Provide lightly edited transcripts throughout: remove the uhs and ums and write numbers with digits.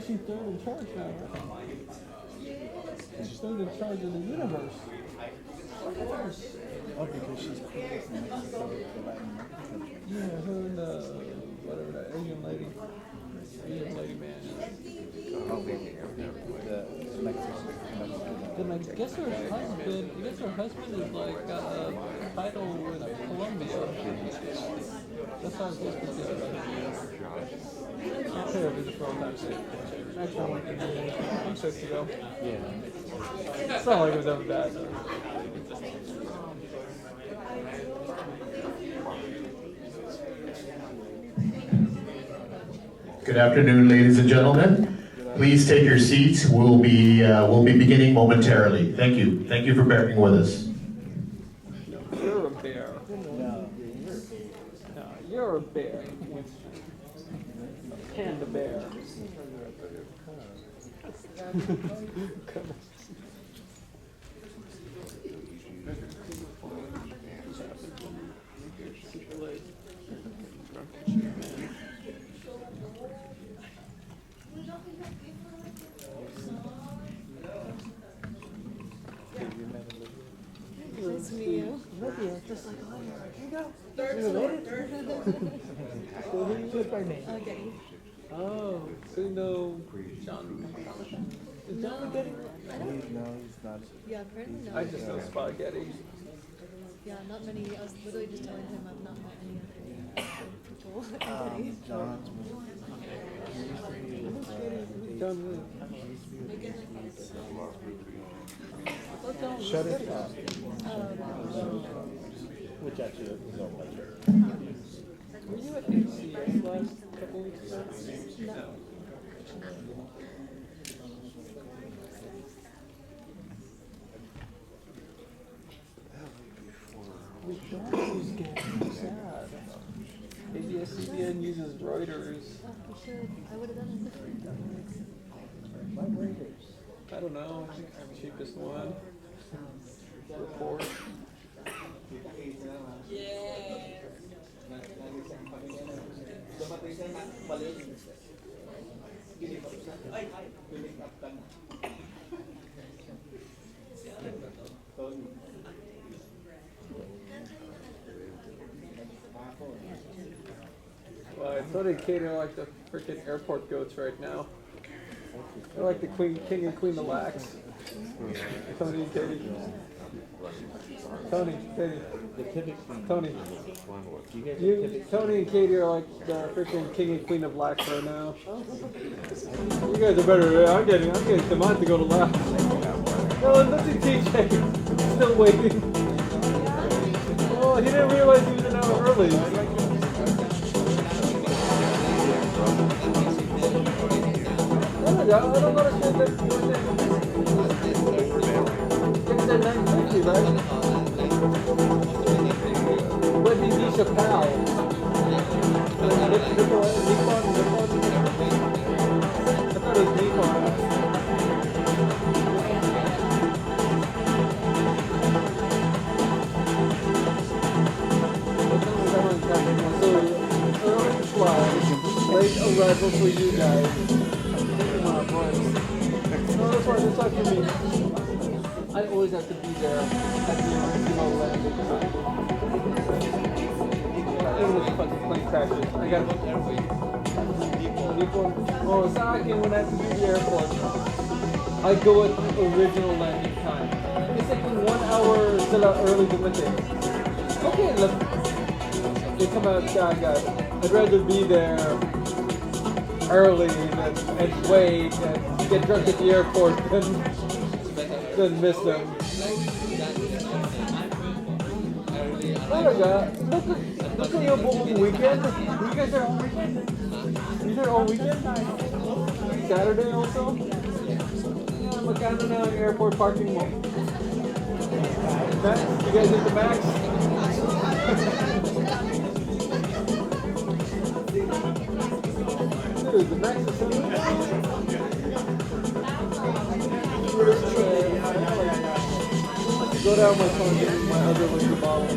She's third in charge now. She's third in charge of the universe. Oh, because she's close to Mexico, the Latin American country. Yeah, her and whatever that Asian lady man. The Mexican. Then I guess her husband is like got a title in Colombia. That's how it's supposed to be. I'll pay her a visit for all time sake. Actually, I went to 6 weeks ago. Yeah. It's not like it was ever bad. Good afternoon, ladies and gentlemen. Please take your seats. We'll be beginning momentarily. Thank you. Thank you for bearing with us. You're a bear. No, you're a bear. A panda bear. Nice to meet you. Olivia, just like Olivia. Here you go. What's our name? Okay. Oh, so you know John? Is John getting? I don't. No, he's not. Yeah, apparently no. I just know spaghetti. Yeah, not many. I was literally just telling him I've not met any other people. John's John. Shut it down. Which actually is all later. Were you at TCL last couple weeks ago? No. We don't use games. Sad. ABS-CBN uses Reuters. Oh, we should. I would have done it. I don't know. I think I'm the cheapest one. Report. Well, I thought they'd cater like the freaking airport goats right now. They're like the king and queen of lax. Tony and Katie. Tony, Katie. The typically. Tony. You guys Tony and Katie are like the freaking king and queen of lax right now. You guys are better. I'm getting Samant to go to lax. No, look at TJ. Still waiting. Oh, he didn't realize he was an hour early. I don't understand that. It's at 9:50, right? What did he Chappelle? I thought it was Nippon. So, early flight, late arrival for you guys. No, that's fine. That's not for me. I always have to be there at the original landing time. Even if the fucking plane crashes, I gotta be there. Oh, Saki, when I have to be at the airport, I go at the original landing time. It's taking 1 hour till early to meet it. Okay, look. They come out, guys. I'd rather be there early and wait and get drunk at the airport than miss them. Oh my god, look at your weekend. You guys are on weekend? You guys are on weekend? Saturday also? Yeah, I'm counting on airport parking lot. Max, you guys hit the max? Dude, the max is so go down my phone and get my other liquor bottle.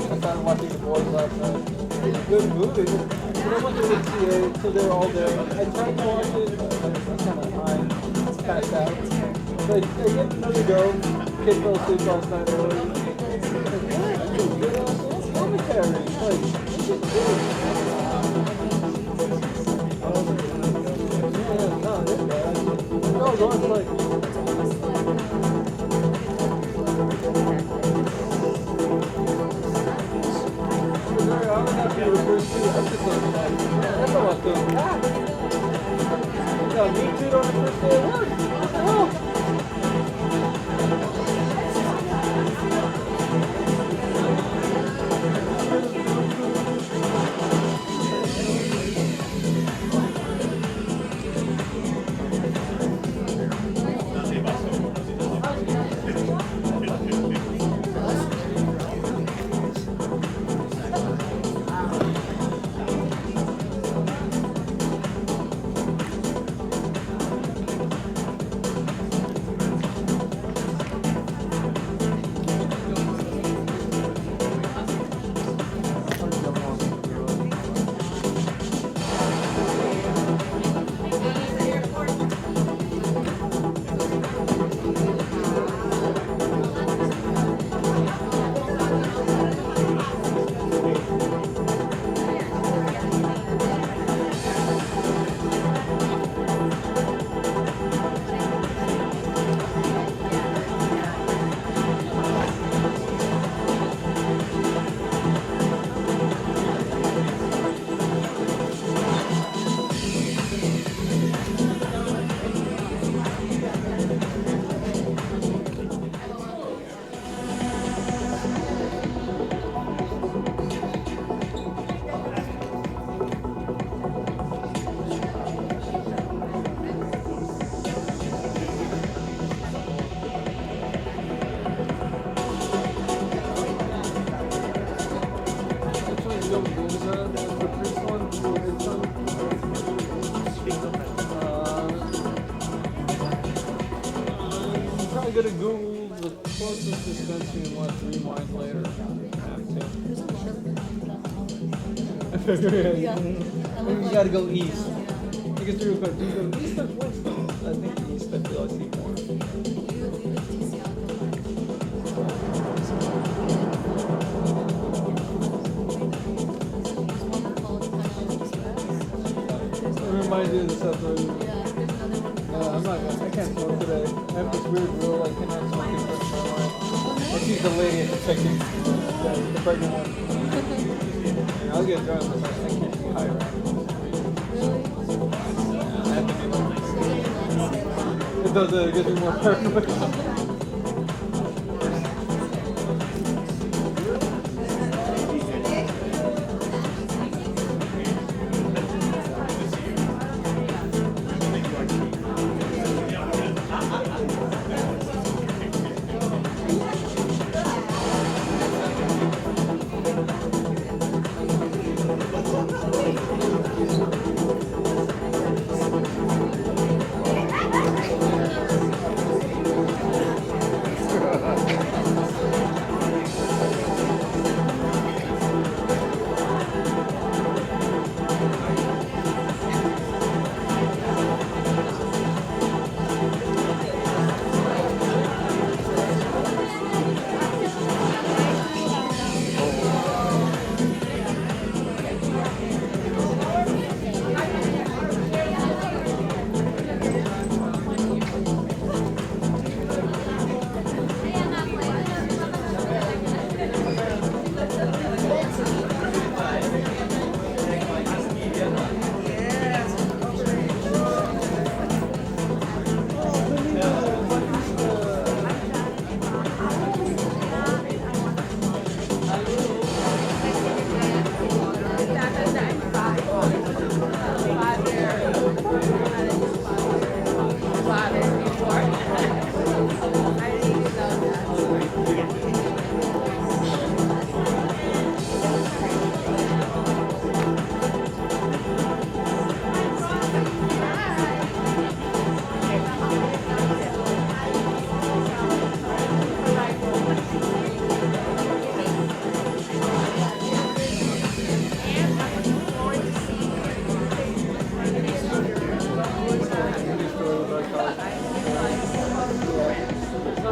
I started watching the boys last night. It's a good movie. But I went to HCA, so they're all there. I tried to watch it, but I'm kind of high, passed out. So I gave it another go. Kid fell asleep last night early. Commentary. Like, this is good. Yeah, no, it's bad. No, going like. I was happy with the first 2 episodes. That's all I'm doing. You got me too on the first day of work. What the hell? Joe Gouza, the priest one, his son. Probably go to Google the closest dispensary and watch Rewind later. There's a lot of Yeah. You gotta go east. I guess real quick, do you go east or west? I think east, I feel I see more. you leave the TCL It reminds you of the stuff that yeah, there's another one. I'm not gonna, I can't smoke today. I have this weird rule, I cannot smoke in front of my wife. And she's the lady at the chicken, the pregnant one. And I'll get drunk, but I can't be high right now. Really? I have to be like, it does, it gives me more paranoid.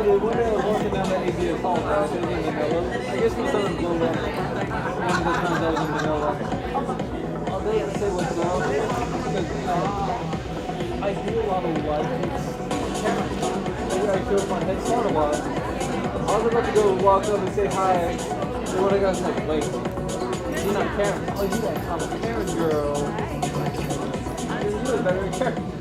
One day I was walking down that ABS hall, right? I was in Manila. I guess my son was blown up. One of the times I was in Manila. All day I say what's wrong. Because, I do a lot of live cameras. Maybe I showed my head start a lot. I was about to go walk up and say hi. And when I got like, wait, you're not Karen. Oh, you like, I'm a Karen girl. You're really better than Karen.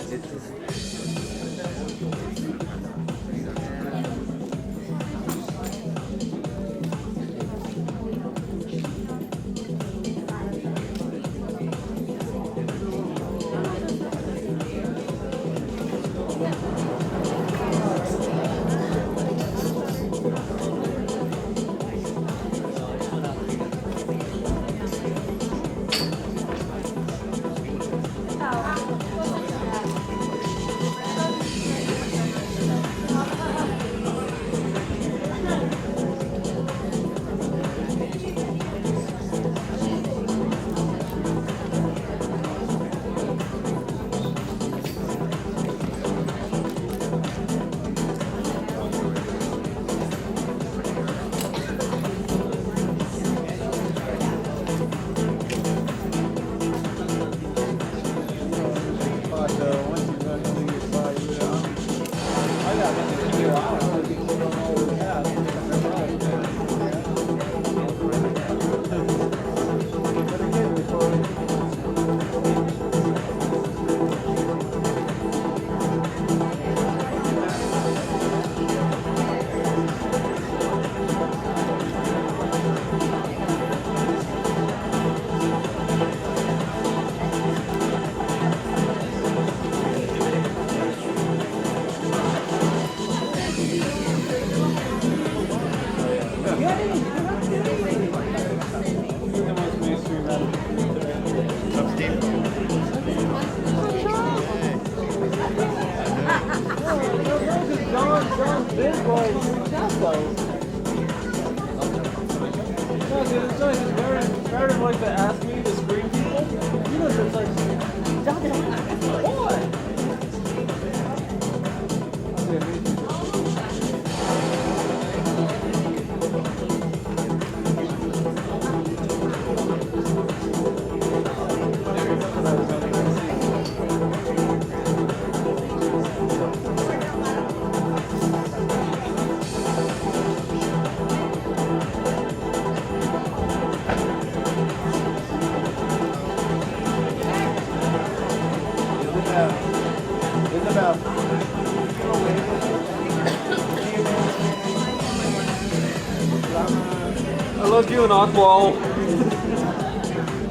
and Ockwall.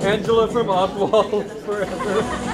Angela from Ockwall forever.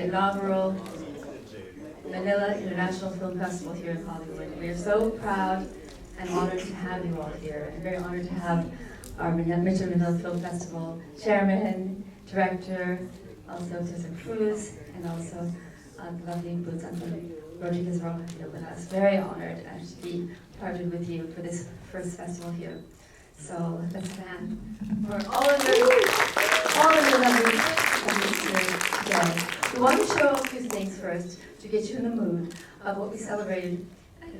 the inaugural Manila International Film Festival here in Hollywood. We are so proud and honored to have you all here, and very honored to have our Metro Manila Film Festival chairman, director, also Tessa Cruz, and also the lovely Boots Anthony Rodriguez Roja here with us. Very honored and to be partnered with you for this first festival here. So let's stand for all of the lovely here today. We want to show a few things first to get you in the mood of what we celebrated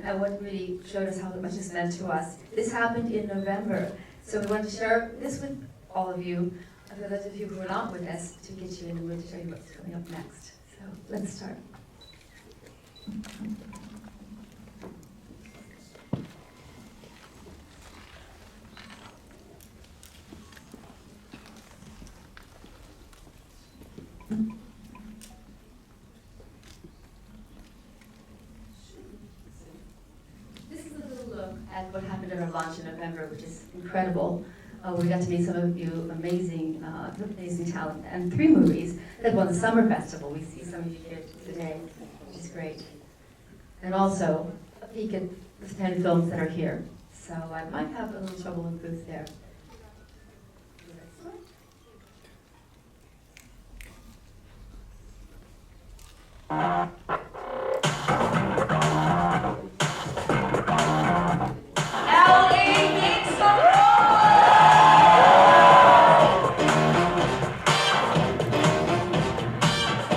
and what really showed us how much this meant to us. This happened in November, so we want to share this with all of you, and for those of you who were not with us, to get you in the mood to show you what's coming up next. So let's start. This is a little look at what happened at our launch in November, which is incredible. We got to meet some of you amazing talent, and 3 movies that won the Summer Festival. We see some of you here today, which is great. And also a peek at the 10 films that are here. So I might have a little trouble with booth there.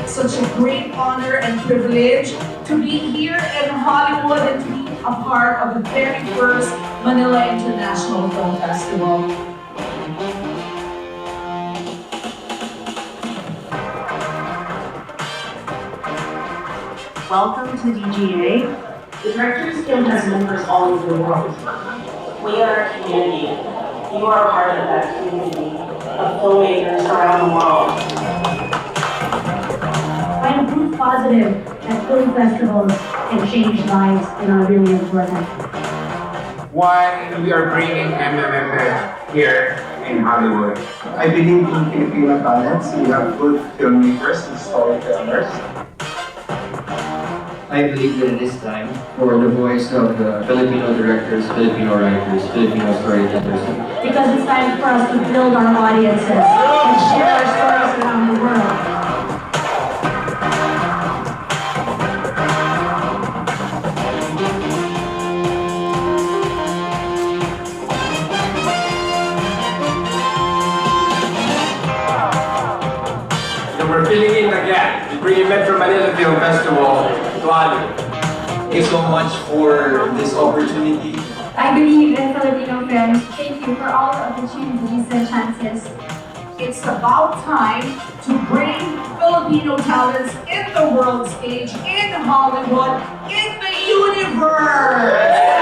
Such a great honor and privilege to be here in Hollywood and to be a part of the very first Manila International Film Festival. Welcome to DGA. The Directors Guild has members all over the world. We are a community. You are a part of that community of filmmakers around the world. I'm proof positive that film festivals can change lives and are really important. Why we are bringing MMFF here in Hollywood. I believe in Filipino talents. We have good filmmakers and storytellers. I believe that it is time for the voice of the Filipino directors, Filipino writers, Filipino storytellers. Because it's time for us to build our audiences and share our stories around the world. We're filling in the gap. We're bringing Metro Manila Film Festival to Hollywood. Thank you so much for this opportunity. I believe in Filipino films. Thank you for all the opportunities and chances. It's about time to bring Filipino talents in the world stage, in Hollywood, in the universe.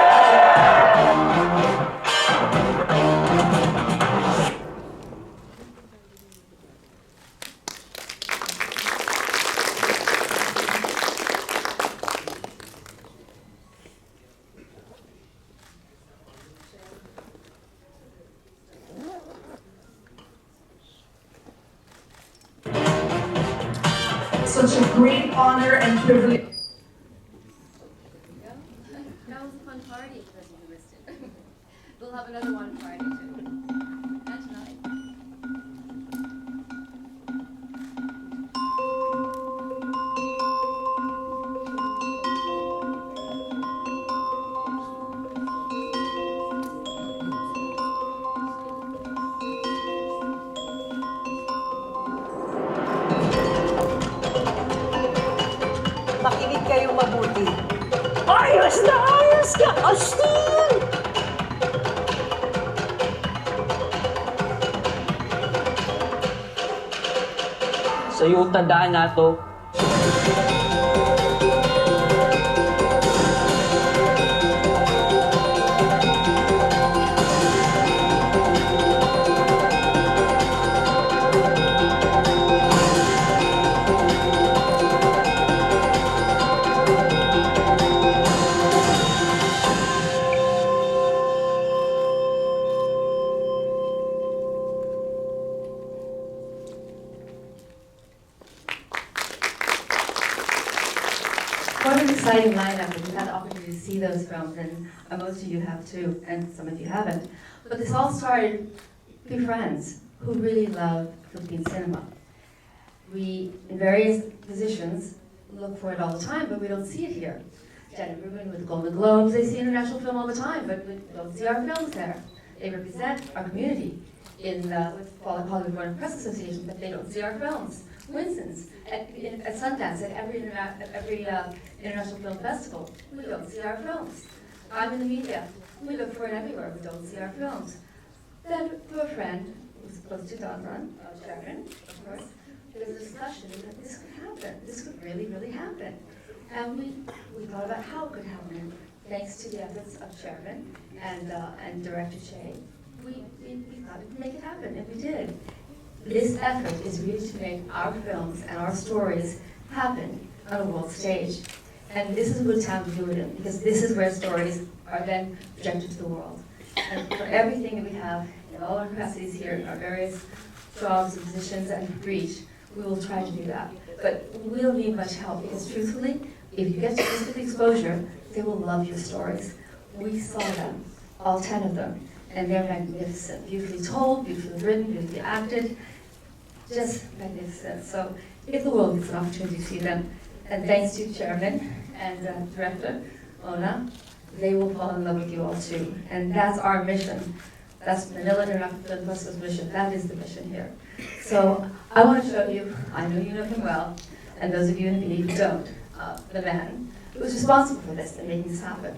Such a great honor and privilege. That was a fun party, as you listed. We'll have another one Friday too. And tonight. Makinig kayong mabuti. Ayos na ayos ka, Astin! Sa iyong tandaan nato, exciting lineup, and we've had the opportunity to see those films, and most of you have too, and some of you haven't. But this all started through friends who really love Philippine cinema. We, in various positions, look for it all the time, but we don't see it here. Janet Rubin with the Golden Globes, they see international film all the time, but we don't see our films there. They represent our community in with Hollywood Foreign Press Association, but they don't see our films. Winston's at Sundance, at every international film festival, we don't see our films. I'm in the media, we look for it everywhere, we don't see our films. Then, through a friend who's close to Don Sharon, of course, there was a discussion that this could happen, this could really, really happen. And we thought about how it could happen. Thanks to the efforts of Chairman and Director Che, we thought we could make it happen, and we did. This effort is really to make our films and our stories happen on a world stage. And this is a good time to do it in, because this is where stories are then projected to the world. And for everything that we have in all our capacities here, in our various jobs and positions and reach, we will try to do that. But we don't need much help, because truthfully, if you get just the exposure, they will love your stories. We saw them, all 10 of them, and they're magnificent, beautifully told, beautifully written, beautifully acted, just magnificent. So if the world gets an opportunity to see them, and thanks to Chairman and Director Ona, they will fall in love with you all too. And that's our mission. That's Manila International Film Festival's mission. That is the mission here. So I want to show you, I know you know him well, and those of you in the media who don't, the man who was responsible for this and making this happen.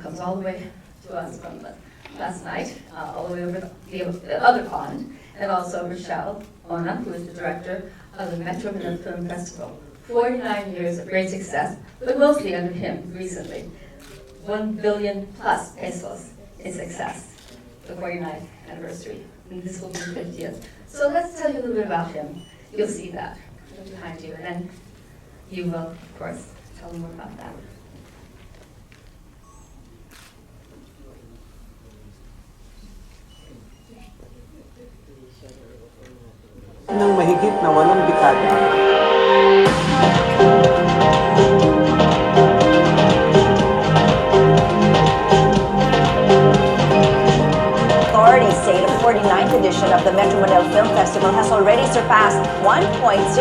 Comes all the way to us from last night, all the way over the other pond, and also Rochelle Ona, who is the director of the Metro Manila Film Festival. 49 years of great success, but mostly under him recently. 1 billion plus pesos in success, the 49th anniversary, and this will be the 50th. So let's tell you a little bit about him. You'll see that behind you, and then you will, of course, tell me more about that. Ng mahigit na 8 dekada. Authorities say the 49th edition of the Metro Manila Film Festival has already surpassed 1.069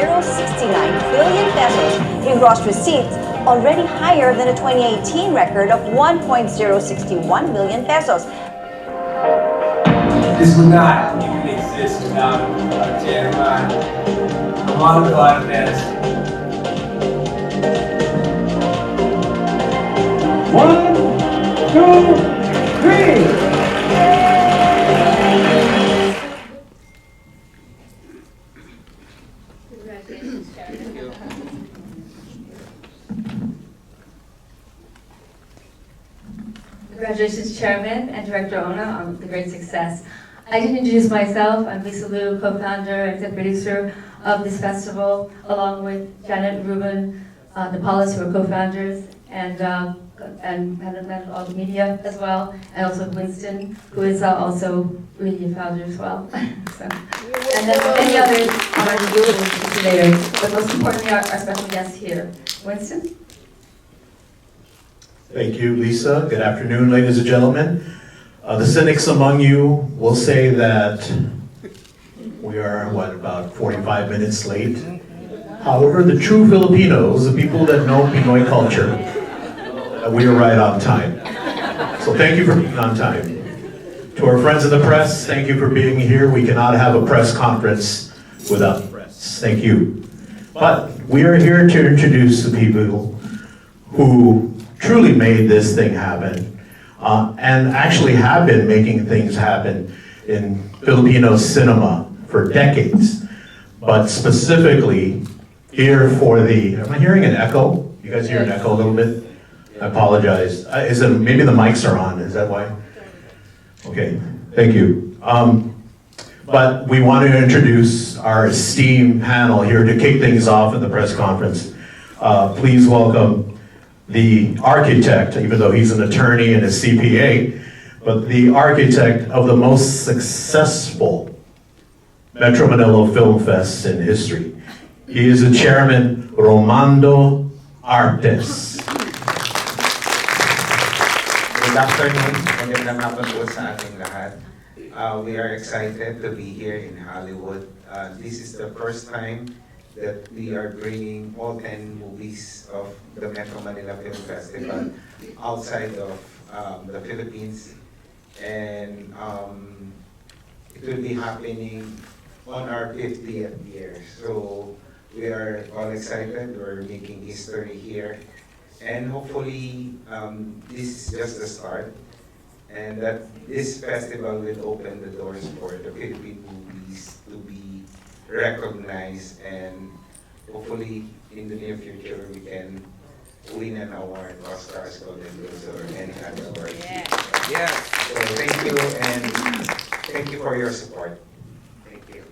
billion pesos in gross receipts, already higher than the 2018 record of 1.061 billion pesos. This would not even exist without our chairman, Amado Cortez. 1, 2, 3. Congratulations, Chairman and Director Ona, on the great success. I didn't introduce myself. I'm Lisa Liu, co-founder and executive producer of this festival, along with Janet Rubin, the Paulus, who are co-founders, and all the media as well, and also Winston, who is also really a founder as well. So, and then many others later, but most importantly, our special guest here. Winston? Thank you, Lisa. Good afternoon, ladies and gentlemen. The cynics among you will say that we are, about 45 minutes late. However, the true Filipinos, the people that know Pinoy culture, we are right on time. So thank you for being on time. To our friends of the press, thank you for being here. We cannot have a press conference without the press. Thank you. But we are here to introduce the people who truly made this thing happen, and actually have been making things happen in Filipino cinema for decades. But specifically here for the, am I hearing an echo? You guys hear an echo a little bit? I apologize. Is it, maybe the mics are on, is that why? Okay, thank you. But we want to introduce our esteemed panel here to kick things off at the press conference. Please welcome the architect, even though he's an attorney and a CPA, but the architect of the most successful Metro Manila Film Fest in history. He is the chairman, Romando Artes. Good afternoon. Magandang hapon po sa ating lahat. We are excited to be here in Hollywood. This is the first time that we are bringing all 10 movies of the Metro Manila Film Festival outside of the Philippines. And it will be happening on our 50th year. So we are all excited. We're making history here. And hopefully, this is just the start, and that this festival will open the doors for the Philippine movies to be recognized, and hopefully, in the near future, we can win an award, Oscars, Golden Globes, or any other award. Yeah. So thank you, and thank you for your support. Thank you.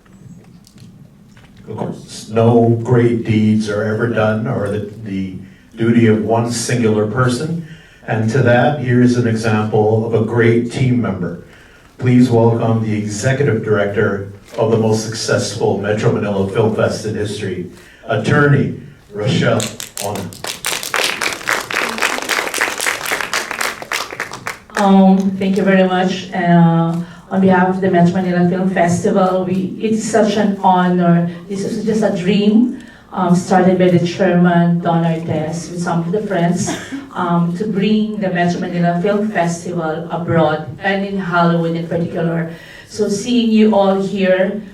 Of course, no great deeds are ever done, or the duty of one singular person. And to that, here's an example of a great team member. Please welcome the executive director of the most successful Metro Manila Film Fest in history, attorney Rochelle Ona. Thank you very much. On behalf of the Metro Manila Film Festival, it's such an honor. This is just a dream. Started by the chairman, Don Artes, with some of the friends, to bring the Metro Manila Film Festival abroad, and in Hollywood in particular. So seeing you all here,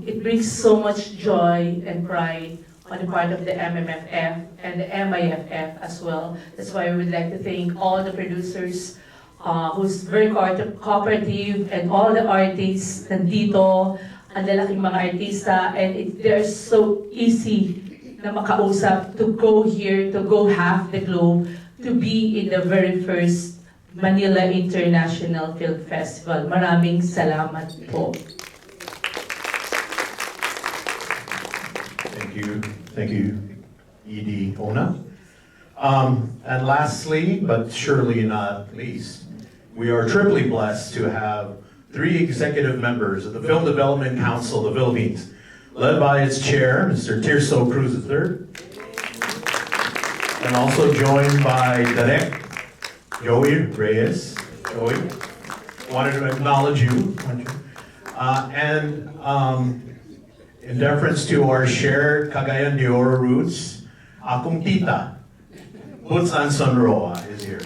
it brings so much joy and pride on the part of the MMFF and the MIFF as well. That's why we would like to thank all the producers who's very cooperative, and all the artists nandito. Ang lalaking mga artista, and they're so easy na makausap to go here, to go half the globe, to be in the very first Manila International Film Festival. Maraming salamat po. Thank you, E.D. Ona. And lastly, but surely not least, we are triply blessed to have 3 executive members of the Film Development Council of the Philippines, led by its chair, Mr. Tirso Cruz III, and also joined by Direk Joey Reyes. Joey, wanted to acknowledge you. And in deference to our shared Cagayan de Oro roots, akong tita, Butz Anson Roa, is here.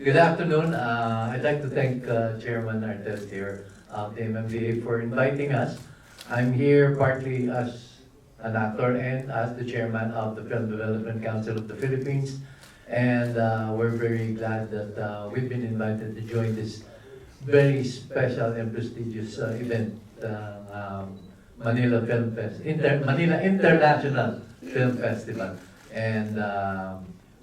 Good afternoon. I'd like to thank Chairman Artes here of the MMDA for inviting us. I'm here partly as an actor and as the chairman of the Film Development Council of the Philippines. And we're very glad that we've been invited to join this very special and prestigious event, Manila Manila International Film Festival. And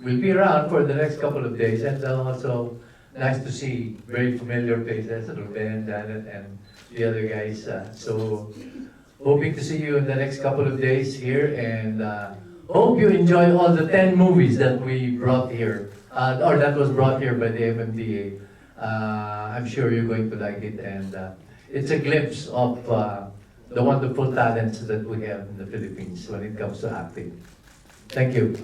we'll be around for the next couple of days, and also nice to see very familiar faces, Ruben, Janet, and the other guys. So hoping to see you in the next couple of days here, and hope you enjoy all the 10 movies that we brought here, or that was brought here by the MMDA. I'm sure you're going to like it, and it's a glimpse of the wonderful talents that we have in the Philippines when it comes to acting. Thank you.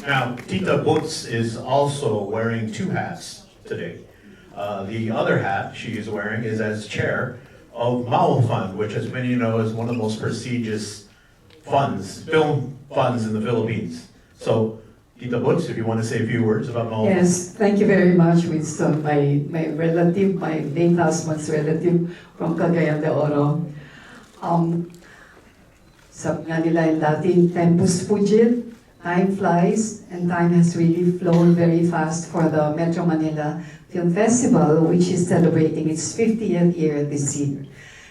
Now, Tita Butz is also wearing 2 hats today. The other hat she is wearing is as chair of Mao Fund, which, as many know, is one of the most prestigious film funds in the Philippines. So, Tita Butz, if you want to say a few words about Mao Fund. Yes, thank you very much, Winston, my relative, my late husband's relative from Cagayan de Oro. Sabi nga nila in Latin, tempus fugit. Time flies, and time has really flown very fast for the Metro Manila Film Festival, which is celebrating its 50th year this year.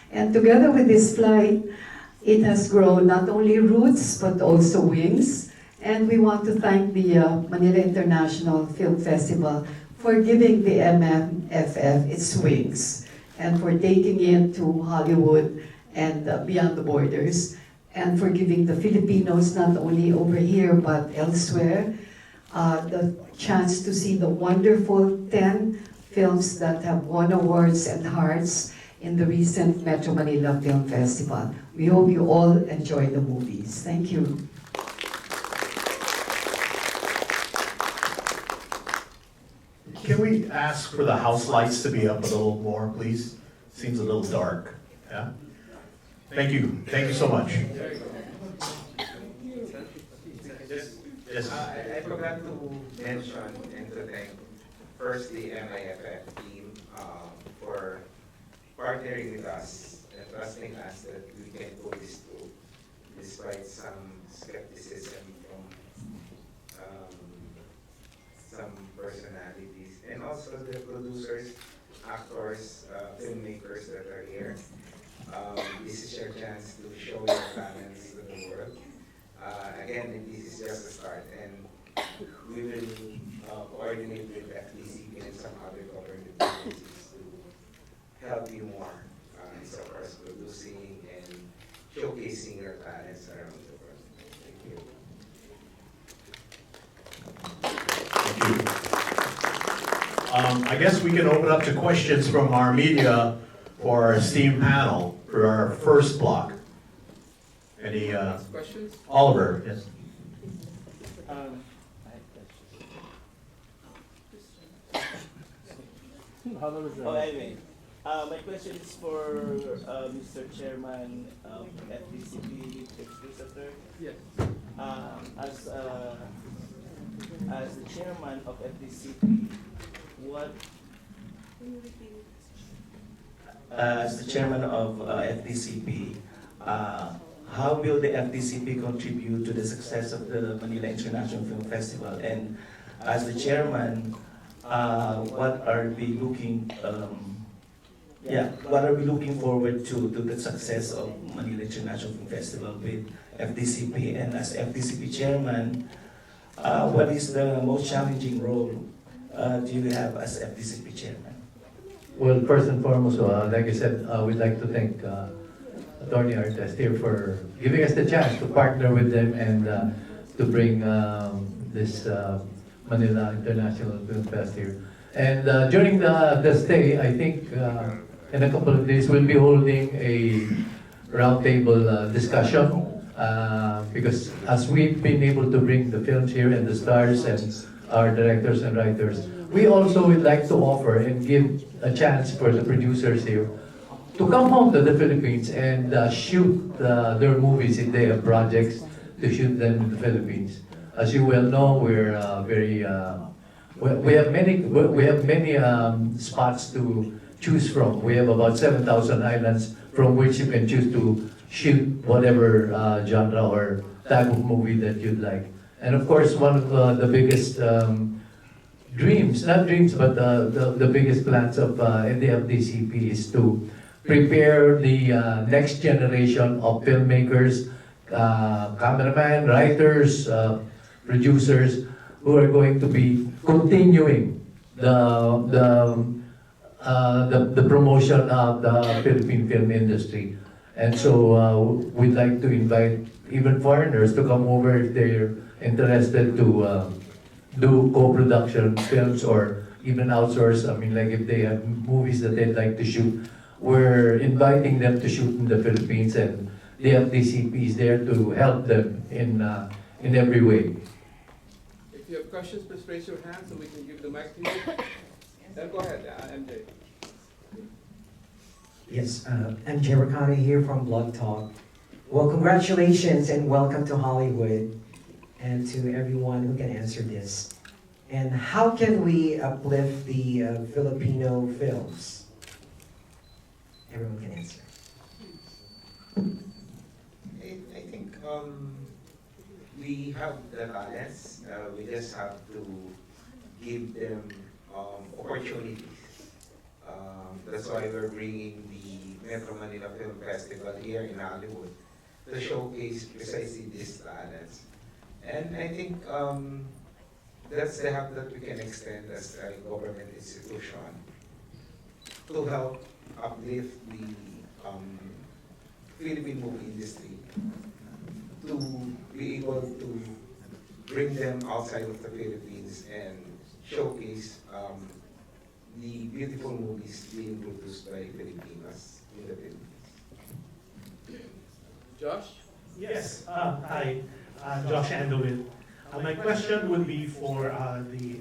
And together with this flight, it has grown not only roots, but also wings. And we want to thank the Manila International Film Festival for giving the MMFF its wings, and for taking it to Hollywood and beyond the borders, and for giving the Filipinos, not only over here but elsewhere, the chance to see the wonderful 10 films that have won awards and hearts, in the recent Metro Manila Film Festival. We hope you all enjoy the movies. Thank you. Can we ask for the house lights to be up a little more, please? Seems a little dark. Yeah? Thank you. Thank you so much. Yes. I forgot to mention and to thank first the MIFF team for partnering with us and trusting us that we can pull this through despite some skepticism from some personalities, and also the producers, actors, filmmakers that are here. This is your chance to show your talents to the world. Again, this is just a start, and we will coordinate with FTCP and some other government agencies to help you more as far as producing and showcasing your talents around the world. Thank you. I guess we can open up to questions from our media for our esteemed panel for our first block. Any questions? Oliver, yes. Anyway, my question is for Mr. Chairman of FDCP, Christopher. Yes. As the chairman of FDCP, as the chairman of FDCP, how will the FDCP contribute to the success of the Manila International Film Festival? And as the chairman, what are we looking forward to the success of Manila International Film Festival with FDCP? And as FDCP chairman, what is the most challenging role do you have as FDCP chairman? Well, first and foremost, like I said, we'd like to thank Attorney Artest here for giving us the chance to partner with them and to bring this Manila International Film Fest here. And during the stay, I think in a couple of days, we'll be holding a roundtable discussion because as we've been able to bring the films here and the stars and our directors and writers, we also would like to offer and give a chance for the producers here to come home to the Philippines and shoot their movies if they have projects to shoot them in the Philippines. As you well know, we're we have many spots to choose from. We have about 7,000 islands from which you can choose to shoot whatever genre or type of movie that you'd like. And of course, one of the biggest dreams, not dreams, but the biggest plans of the FDCP is to prepare the next generation of filmmakers, cameramen, writers, producers who are going to be continuing the promotion of the Philippine film industry. And so we'd like to invite even foreigners to come over if they're interested to do co-production films or even outsource. I mean, like if they have movies that they'd like to shoot, we're inviting them to shoot in the Philippines, and the FDCP is there to help them in every way. If you have questions, please raise your hand so we can give the mic to you. Then go ahead, MJ. Yes, MJ Rakana here from Blog Talk. Well, congratulations and welcome to Hollywood, and to everyone who can answer this. And how can we uplift the Filipino films? Everyone can answer. I think we have the talents. We just have to give them opportunities. That's why we're bringing the Metro Manila Film Festival here in Hollywood to showcase precisely these talents. And I think that's the help that we can extend as a government institution to help uplift the Philippine movie industry, to be able to bring them outside of the Philippines and showcase the beautiful movies being produced by Filipinos in the Philippines. Josh? Yes, hi, Josh Andowit. My question would be for the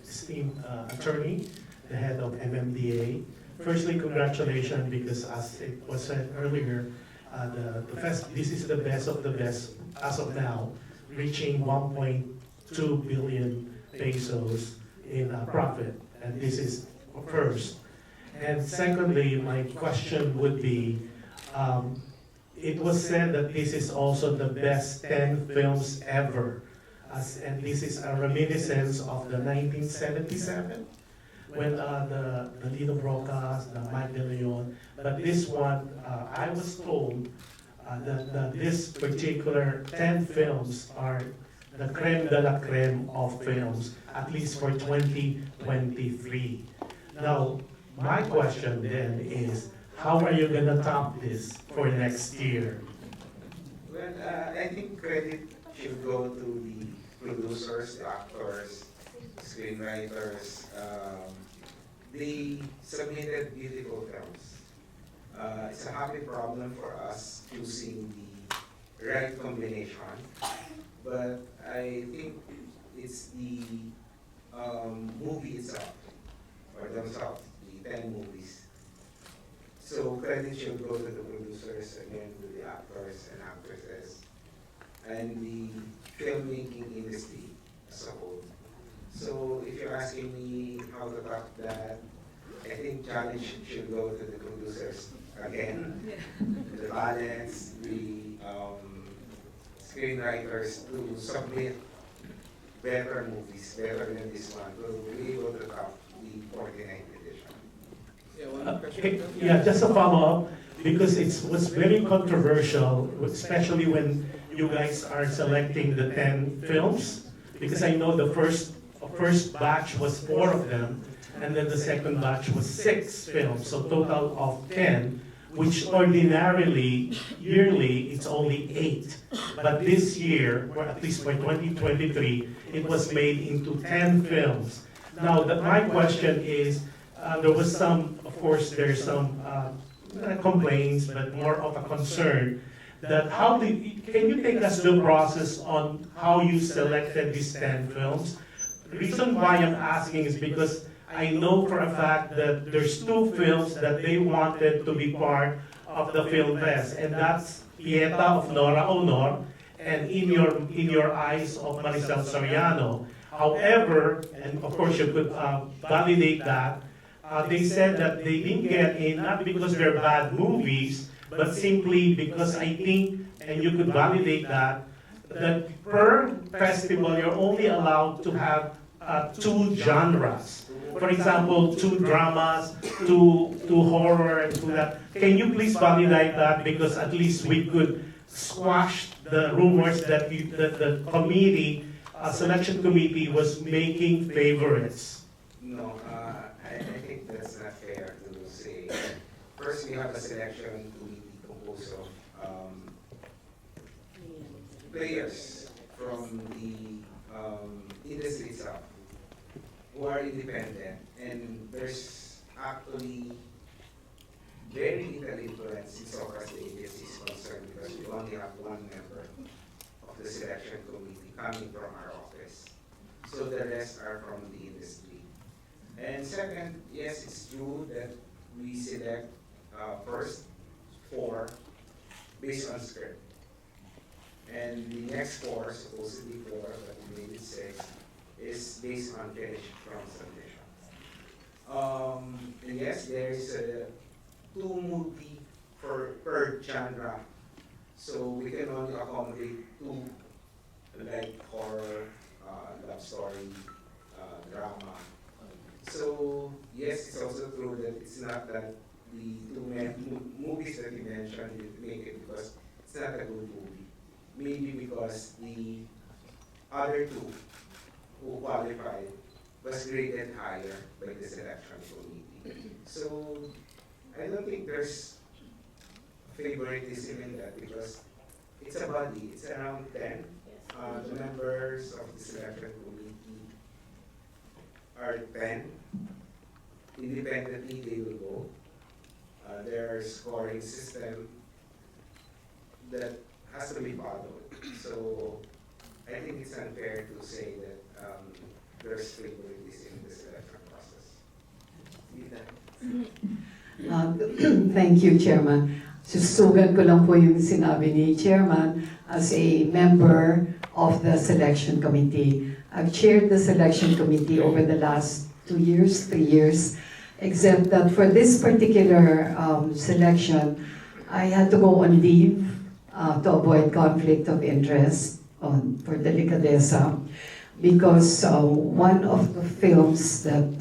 esteemed attorney, the head of MMDA. Firstly, congratulations, because as it was said earlier, this is the best of the best as of now, reaching 1.2 billion pesos in profit, and this is first. And secondly, my question would be, it was said that this is also the best 10 films ever, and this is a reminiscence of the 1977, when the Lino Brocas, the Mike De Leon, but this one, I was told that this particular 10 films are the creme de la creme of films, at least for 2023. Now, my question then is, how are you going to top this for next year? Well, I think credit should go to the producers, the actors, screenwriters. They submitted beautiful films. It's a happy problem for us choosing the right combination, but I think it's the movie itself, or themselves, the 10 movies. So credit should go to the producers, again, to the actors and actresses, and the filmmaking industry as a whole. So if you're asking me how to top that, I think challenge should go to the producers again, the balance, the screenwriters to submit better movies, better than this one, to be able to top the 49th edition. Yeah, just a follow-up, because it was very controversial, especially when you guys are selecting the 10 films, because I know the first batch was 4 of them, and then the second batch was 6 films, so total of 10, which ordinarily, yearly, it's only 8. But this year, or at least for 2023, it was made into 10 films. Now, my question is, there was some, of course, there's some complaints, but more of a concern that can you take us through the process on how you selected these 10 films? The reason why I'm asking is because I know for a fact that there's 2 films that they wanted to be part of the Film Fest, and that's Pieta of Nora Honor and In Your Eyes of Maricel Soriano. However, and of course you could validate that, they said that they didn't get in, not because they're bad movies, but simply because I think, and you could validate that per festival you're only allowed to have 2 genres. For example, 2 dramas, 2 horror, and 2 that. Can you please validate that, because at least we could squash the rumors that the committee, selection committee, was making favorites? No, I think that's not fair to say. First, we have a selection committee composed of players from the industry itself who are independent, and there's actually very little influence in so far as the agency is concerned, because we only have 1 member of the selection committee coming from our office. So the rest are from the industry. And second, yes, it's true that we select first 4 based on script. And the next 4, supposedly 4, but we made it 6, is based on finished film submission. And yes, there is 2 movies per genre. So we can only accommodate 2, like horror, love story, drama. So yes, it's also true that it's not that the 2 movies that you mentioned you make it because it's not a good movie. Maybe because the other 2 who qualified was graded higher by the selection committee. So I don't think there's favoritism in that, because it's a body, it's around 10. The members of the selection committee are 10, independently they will go. There are scoring system that has to be followed. So I think it's unfair to say that there's favoritism in the selection process. Thank you, Chairman. Susugan ko lang po yung sinabi ni Chairman as a member of the selection committee. I've chaired the selection committee over the last 2 years, 3 years, except that for this particular selection, I had to go on leave to avoid conflict of interest for delicadeza, because one of the films that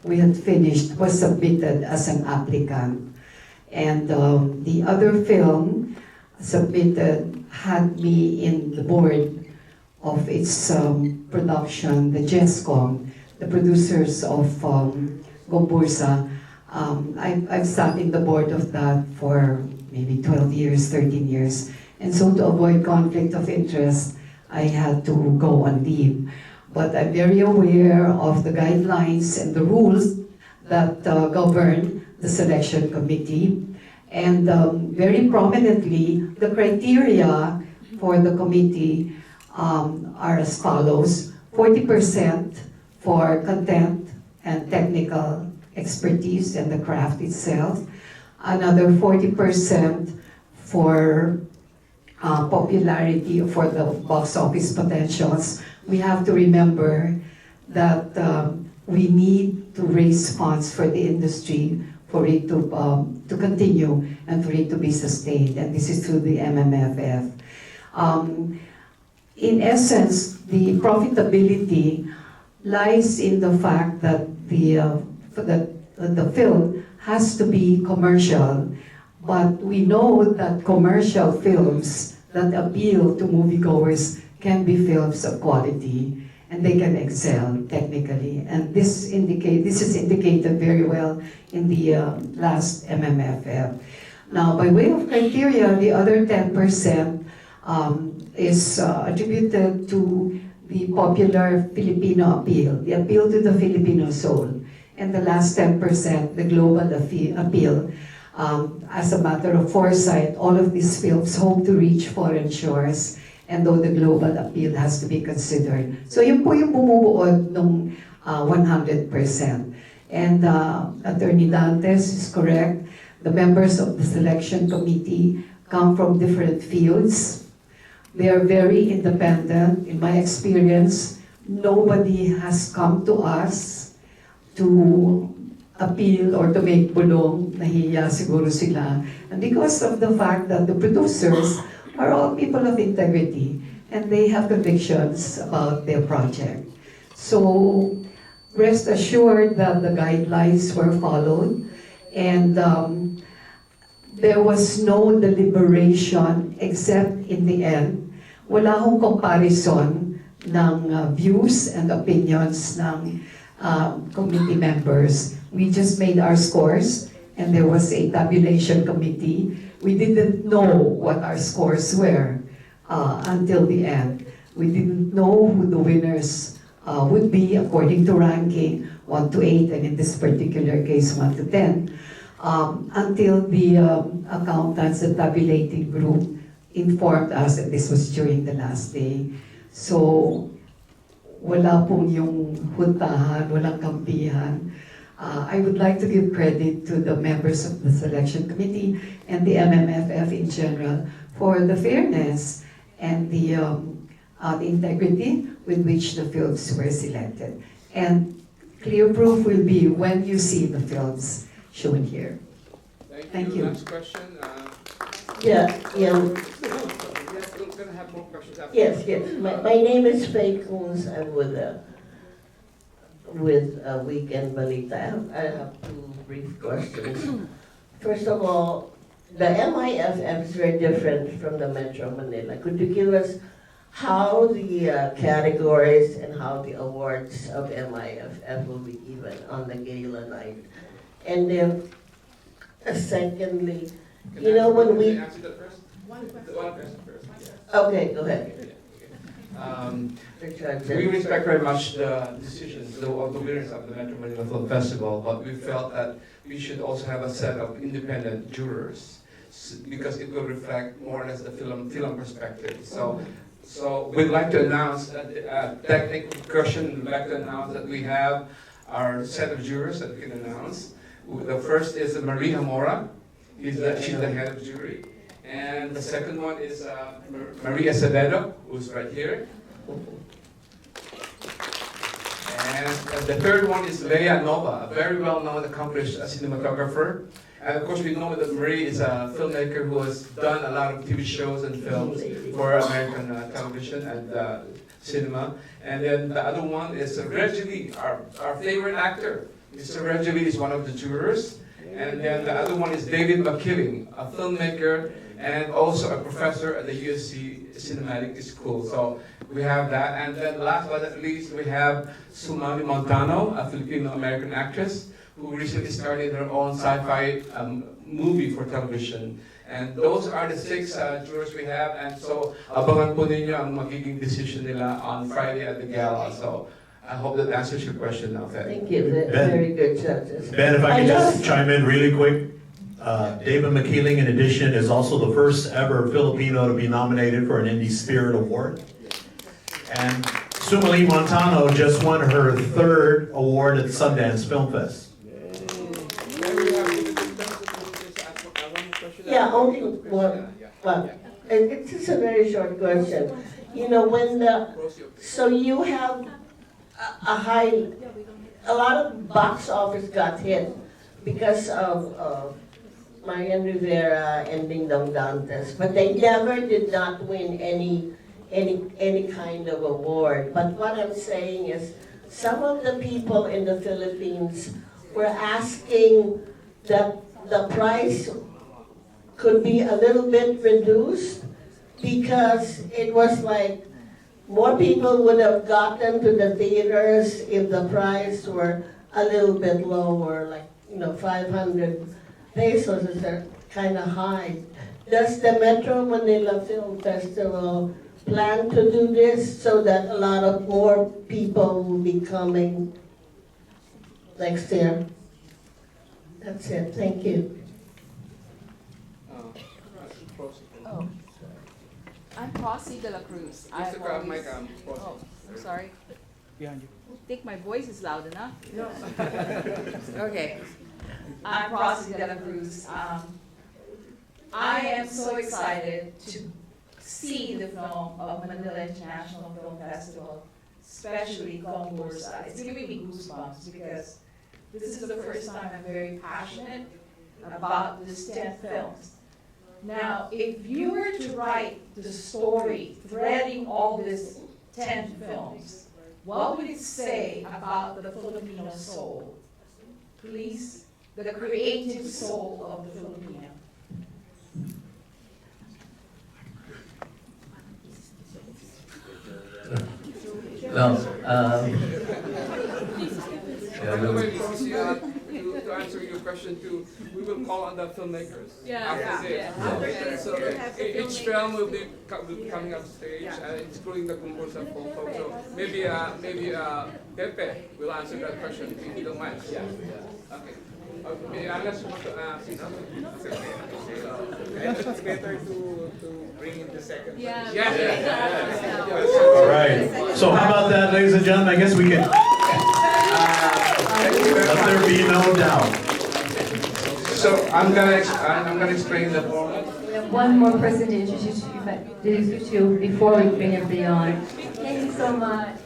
we had finished was submitted as an applicant. And the other film submitted had me in the board of its production, the GESCOM, the producers of Gombursa. I've sat in the board of that for maybe 12 years, 13 years. And so to avoid conflict of interest, I had to go on leave. But I'm very aware of the guidelines and the rules that govern the selection committee. And very prominently, the criteria for the committee are as follows: 40% for content and technical expertise and the craft itself, another 40% for popularity for the box office potentials. We have to remember that we need to raise funds for the industry for it to continue and for it to be sustained, and this is through the MMFF. In essence, the profitability lies in the fact that the film has to be commercial, but we know that commercial films that appeal to moviegoers can be films of quality, and they can excel technically. And this is indicated very well in the last MMFF. Now, by way of criteria, the other 10% is attributed to the popular Filipino appeal, the appeal to the Filipino soul. And the last 10%, the global appeal. As a matter of foresight, all of these films hope to reach foreign shores, and though the global appeal has to be considered. So yun po yung bumubuod ng 100%. And Attorney Dantes is correct. The members of the selection committee come from different fields. They are very independent. In my experience, nobody has come to us to appeal or to make bulong. Nahiya siguro sila. And because of the fact that the producers are all people of integrity and they have convictions about their project. So rest assured that the guidelines were followed, and there was no deliberation except in the end. Wala hong comparison ng views and opinions ng committee members. We just made our scores, and there was a tabulation committee. We didn't know what our scores were until the end. We didn't know who the winners would be according to ranking 1 to 8, and in this particular case 1 to 10, until the accountants, the tabulating group, informed us that this was during the last day. So wala pong yung huntahan, walang kampihan. I would like to give credit to the members of the selection committee and the MMFF in general for the fairness and the integrity with which the films were selected. And clear proof will be when you see the films shown here. Thank you. Next question. Yeah. We're going to have more questions after. Yes. My name is Faye Coons. I'm with Weekend Balita. I have two brief questions. First of all, the MIFF is very different from the Metro Manila. Could you give us how the categories and how the awards of MIFF will be given on the gala night? And then, secondly, when we... Answer that first? One question first. Okay, go ahead. We respect very much the decisions of the winners of the Metro Manila Film Festival, but we felt that we should also have a set of independent jurors because it will reflect more or less the film perspective. So we'd like to announce that technical question. We'd like to announce that we have our set of jurors that we can announce. The first is Maria Mora. She's the head of jury. And the second one is Maria Acevedo, who's right here. And the third one is Leia Nova, a very well-known, accomplished cinematographer. And of course, we know that Marie is a filmmaker who has done a lot of TV shows and films for American television and cinema. And then the other one is Reggie Lee, our favorite actor. Mr. Reggie Lee is one of the jurors. And then the other one is David McKilling, a filmmaker and also a professor at the USC Cinematic School. So we have that. And then last but not least, we have Sumali Montano, a Filipino-American actress who recently started her own sci-fi movie for television. And those are the 6 jurors we have. And so abangan po ninyo ang magiging decision nila on Friday at the gala. So I hope that answers your question now, Ted. Thank you. Very good judges. Ben, if I can just chime in really quick. David McKeeling, in addition, is also the first ever Filipino to be nominated for an Indie Spirit Award. And Sumali Montano just won her 3rd award at Sundance Film Fest. Yeah, only one. Well, it's just a very short question. You know, so you have a lot of box office got hit because of Marian Rivera and Ding Dong Dantes, but they never did not win any kind of award. But what I'm saying is, some of the people in the Philippines were asking that the price could be a little bit reduced because it was like more people would have gotten to the theaters if the price were a little bit lower, like 500 pesos is kind of high. Does the Metro Manila Film Festival plan to do this so that a lot of more people will be coming next year? That's it. Thank you. Oh. I'm Prosy de la Cruz. Oh, I'm sorry. Behind you. I think my voice is loud enough. No. Okay. I'm Prosy de la Cruz. I am so excited to see the film of Manila International Film Festival, especially Kong Bursa. It's giving me goosebumps because this is the first time I'm very passionate about this 10 films. Now, if you were to write the story threading all these 10 films, what would it say about the Filipino soul? Please, the creative soul of the Filipino. No. By the way, to answer your question too, we will call on the filmmakers after this. So each film will be coming up stage, including the concurso folks. So maybe Pepe will answer that question if you don't mind. Yeah. Okay. Unless you want to ask something. It's better to bring in the second. All right. So how about that, ladies and gentlemen? I guess we can. Let there be no doubt. So I'm gonna explain the format. We have one more person to introduce you before we bring everybody on. Thank you so much.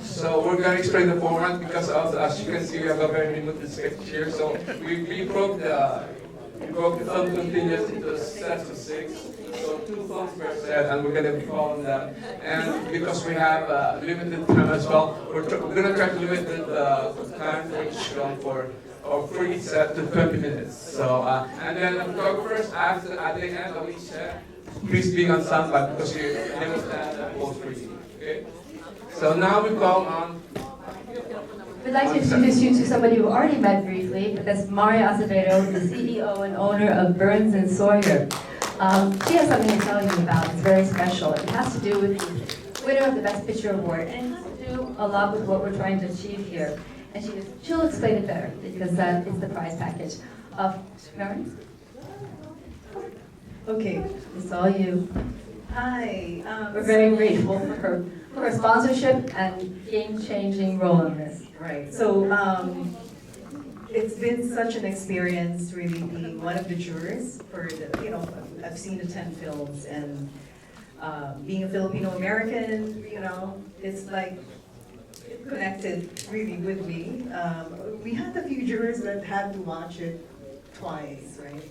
So we're going to explain the format because as you can see, we have a very limited sketch here. So we broke the film continuous into sets of 6. So 2 films per set, and we're going to be following that. And because we have limited time as well, we're going to try to limit the time for each film for each set to 20 minutes. So and then the photographers at the end of each set, please be on standby because we never stand and post for you. Okay. So now we call on. We'd like to introduce you to somebody you already met briefly, but that's Maria Acevedo, the CEO and owner of Burns & Sawyer. She has something to tell you about. It's very special. It has to do with winner of the Best Picture Award, and it has to do a lot with what we're trying to achieve here. And she'll explain it better, because that is the prize package of Mary. Okay. It's all you. Hi. We're very grateful for her sponsorship and game-changing role in this. Right. So it's been such an experience really being one of the jurors for the, you know, I've seen the 10 films, and being a Filipino American, you know, it's like it connected really with me. We had a few jurors that had to watch it twice, right?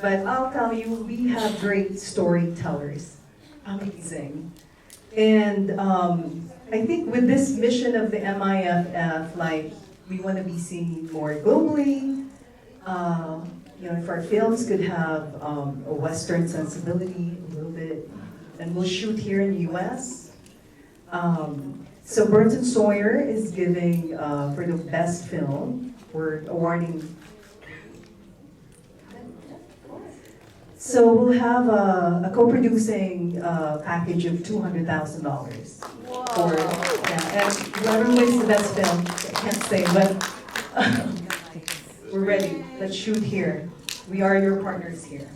But I'll tell you, we have great storytellers. Amazing. And I think with this mission of the MIFF, like, we want to be seen more globally. You know, if our films could have a Western sensibility a little bit, and we'll shoot here in the US. So Burton Sawyer is giving, for the best film, we're awarding. So we'll have a co-producing package of $200,000 for, yeah, and whoever wins the best film, I can't say, but we're ready. Let's shoot here. We are your partners here.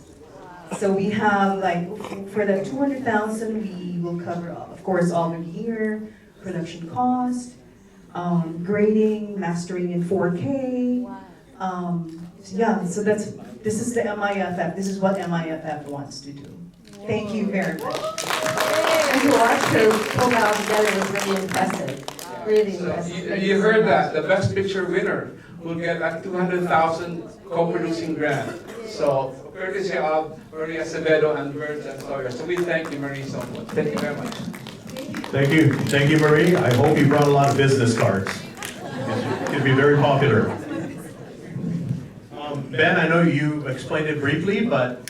So we have, like, for the $200,000, we will cover, of course, all the gear, production cost, grading, mastering in 4K. Yeah, so this is the MIFF. This is what MIFF wants to do. Thank you very much. And to watch her pull it all together was really impressive. Really impressive. You heard that. The Best Picture winner will get a 200,000 co-producing grant. So, courtesy of Maria Acevedo and Burton Sawyer. So we thank you, Marie, so much. Thank you very much. Thank you. Thank you, Marie. I hope you brought a lot of business cards. It'd be very popular. Ben, I know you explained it briefly, but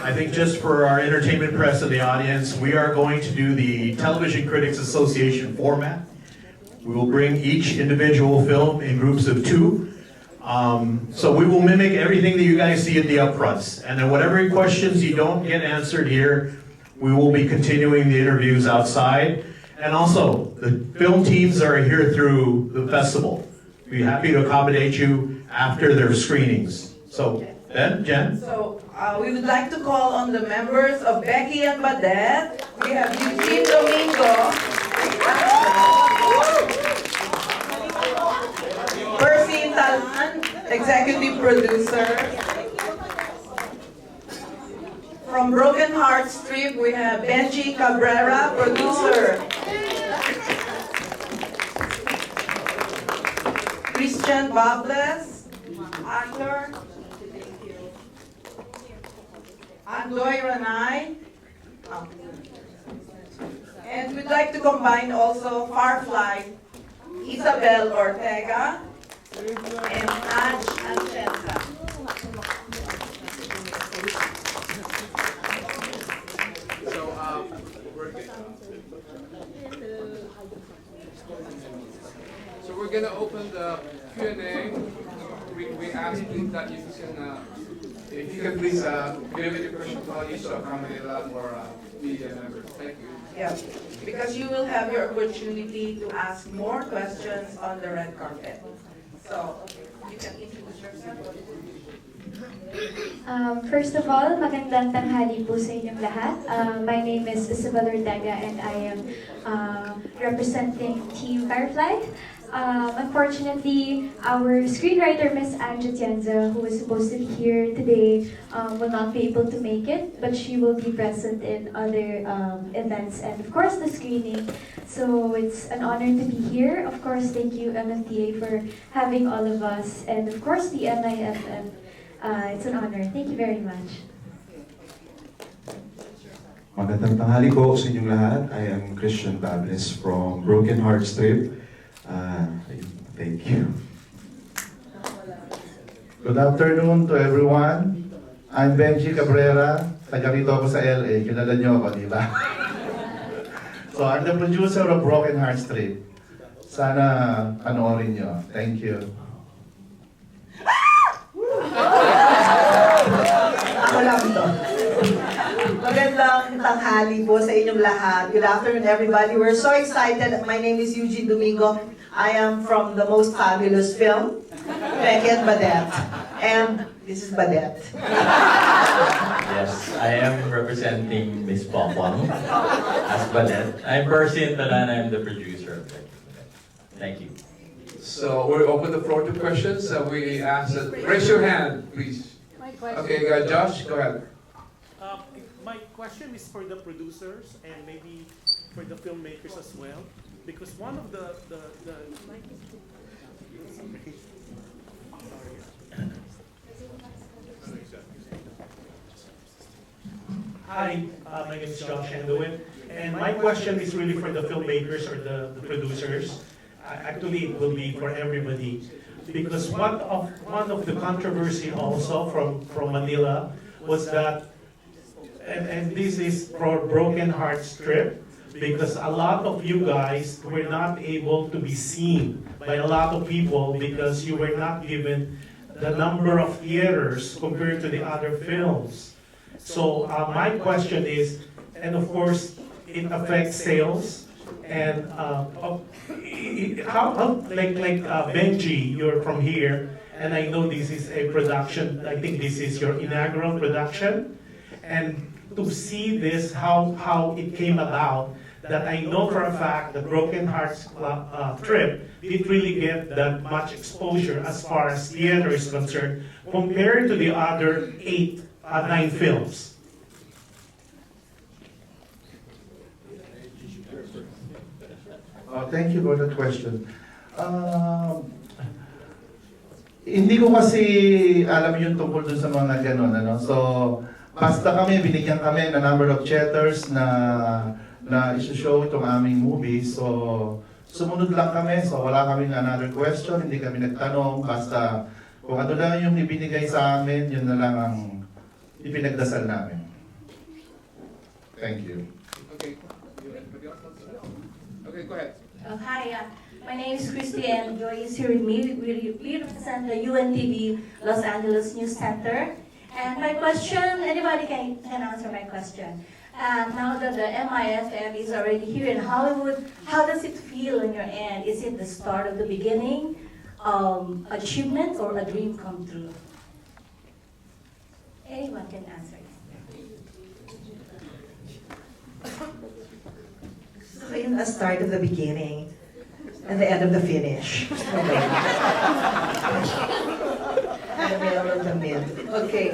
I think just for our entertainment press and the audience, we are going to do the Television Critics Association format. We will bring each individual film in groups of 2. So we will mimic everything that you guys see at the upfronts. And then whatever questions you don't get answered here, we will be continuing the interviews outside. And also, the film teams are here through the festival. We'll be happy to accommodate you after their screenings. So, Ben, Jen? So, we would like to call on the members of Becky and Badet. We have Eugene Domingo. Percy Talan, executive producer. From Broken Heart Strip, we have Benji Cabrera, producer. Christian Bables, actor. Andoy Ranay. And we'd like to combine also Farfly, Isabel Ortega, and Ange Anchenza. So we're going to open the Q&A. We ask please that you can, if you can please limit your question to audience to accommodate a lot more media members. Thank you. Yeah, because you will have your opportunity to ask more questions on the red carpet. So, you can introduce yourself. First of all, magandang tanghali po sa inyong lahat. My name is Isabel Ortega and I am representing Team Firefly. Unfortunately, our screenwriter, Miss Anja Tienza, who was supposed to be here today, will not be able to make it, but she will be present in other events and, of course, the screening. So it's an honor to be here. Of course, thank you, MFTA, for having all of us, and, of course, the MIFF. It's an honor. Thank you very much. Magandang tanghali po sa inyong lahat. I am Christian Bables from Broken Heart Strip. Thank you. Good afternoon to everyone. I'm Benji Cabrera. Taga rito ako sa LA. Kilala niyo ako, di ba? So, I'm the producer of Broken Heart Strip. Sana panoorin niyo. Thank you. Ako lang to. Magandang Magandang tanghali po sa inyong lahat. Good afternoon, everybody. We're so excited. My name is Eugene Domingo. I am from the most fabulous film, Becky and Badette. And this is Badette. Yes, I am representing Miss Pompong as Badette. I'm Percy Intalan, I'm the producer of Becky. Thank you. So we open the floor to questions. We ask that, raise your hand, please. Okay, Josh, go ahead. My question is for the producers and maybe for the filmmakers as well, because one of the Hi, my name is Josh Enduin, and my question is really for the filmmakers or the producers. Actually, it will be for everybody, because one of the controversy also from Manila was that, and this is for Broken Heart Strip, because a lot of you guys were not able to be seen by a lot of people because you were not given the number of theaters compared to the other films. So my question is, and of course, it affects sales. And like Benji, you're from here, and I know this is a production. I think this is your inaugural production, and to see this, how it came about. That I know for a fact the Broken Hearts trip didn't really get that much exposure as far as theater is concerned compared to the other 9 films. Thank you for that question. Hindi ko kasi alam yung tungkol dun sa mga ganon, ano? So, basta kami, binigyan kami ng number of theaters na isushow itong aming movie. So, sumunod lang kami. So, wala kaming another question, hindi kami nagtanong. Basta, kung ano lang yung ibinigay sa amin, yun na lang ang ipinagdasal namin. Thank you. Okay, go ahead. Hi, my name is Christy and Joy is here with me. We represent the UNTV Los Angeles News Center. And my question, anybody can answer my question. Now that the MIFF is already here in Hollywood, how does it feel on your end? Is it the start of the beginning, achievement, or a dream come true? Anyone can answer. So in the start of the beginning and the end of the finish. Okay. And the middle of the mid. Okay.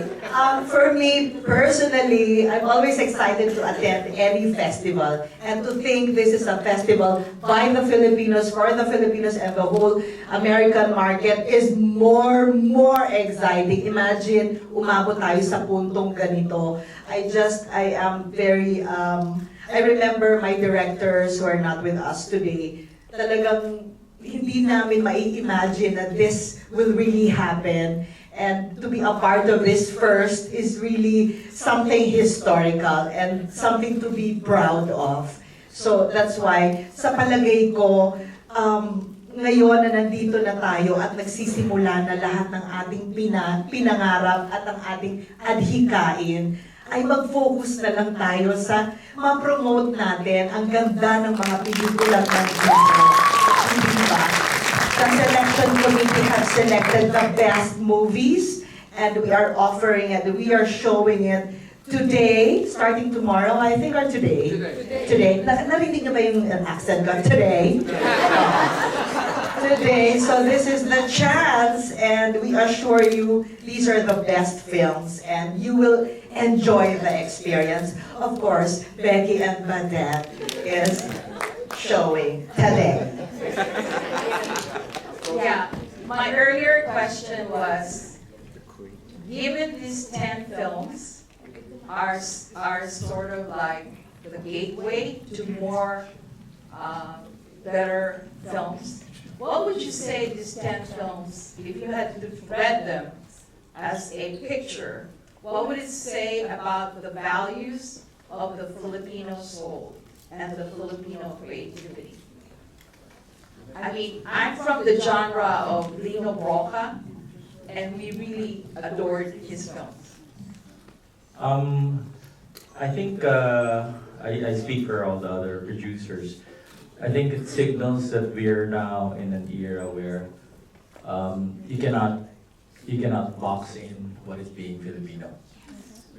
For me personally, I'm always excited to attend any festival and to think this is a festival by the Filipinos, for the Filipinos, and the whole American market is more exciting. Imagine, umabot tayo sa puntong ganito. I am very, I remember my directors who are not with us today, talagang hindi namin mai-imagine that this will really happen. And to be a part of this first is really something historical and something to be proud of. So that's why, sa palagay ko, ngayon na nandito na tayo at nagsisimula na lahat ng ating pinangarap at ang ating adhikain, ay mag-focus na lang tayo sa ma-promote natin ang ganda ng mga pelikulang nandito. Hindi ba? The selection committee has selected the best movies and we are offering it, we are showing it today, starting tomorrow, I think, or today? Today. Narinig niyo ba yung accent ko? Today. Today, so this is the chance, and we assure you these are the best films, and you will enjoy the experience. Of course, Becky and Badette is showing today. Yeah, my earlier question was, given these 10 films are sort of like the gateway to more better films, what would you say these 10 films, if you had to read them as a picture, what would it say about the values of the Filipino soul and the Filipino creativity? I mean, I'm from the genre of Lino Broca, and we really adored his films. I think I speak for all the other producers. I think it signals that we are now in an era where you cannot box in what is being Filipino.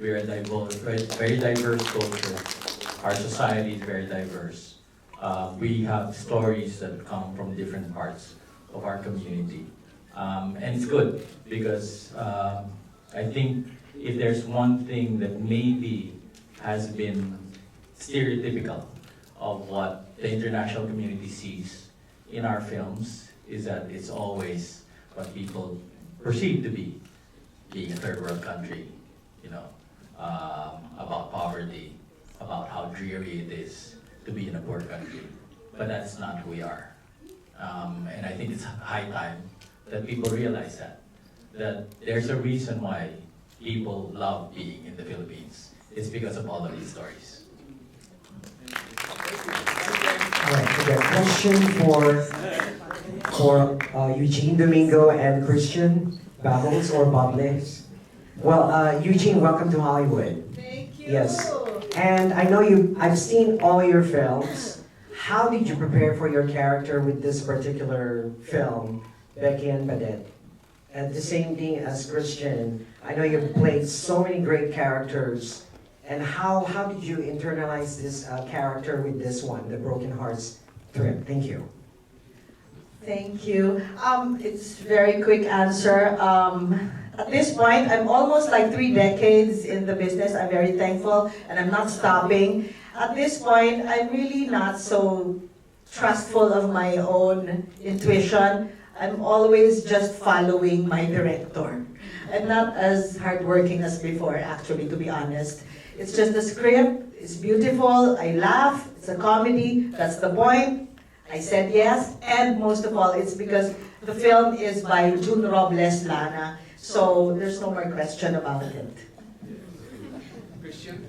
We are a very diverse culture. Our society is very diverse. We have stories that come from different parts of our community. And it's good because I think if there's one thing that maybe has been stereotypical of what the international community sees in our films is that it's always what people perceive to be being a third world country, you know, about poverty, about how dreary it is to be in a poor country. But that's not who we are. And I think it's high time that people realize that there's a reason why people love being in the Philippines. It's because of all of these stories. All right, okay. Question for Eugene, Domingo, and Christian. Babbles or Bobbles? Well, Eugene, welcome to Hollywood. Thank you. Yes, and I know I've seen all your films. How did you prepare for your character with this particular film, Becky and Badet? And the same thing as Christian. I know you've played so many great characters. And how did you internalize this character with this one, the Broken Hearts Trip? Thank you. Thank you. It's a very quick answer. At this point, I'm almost like 3 decades in the business. I'm very thankful, and I'm not stopping. At this point, I'm really not so trustful of my own intuition. I'm always just following my director. I'm not as hardworking as before, actually, to be honest. It's just the script, it's beautiful, I laugh, it's a comedy, that's the point. I said yes, and most of all, it's because the film is by June Robles Lana, so there's no more question about it. Christian?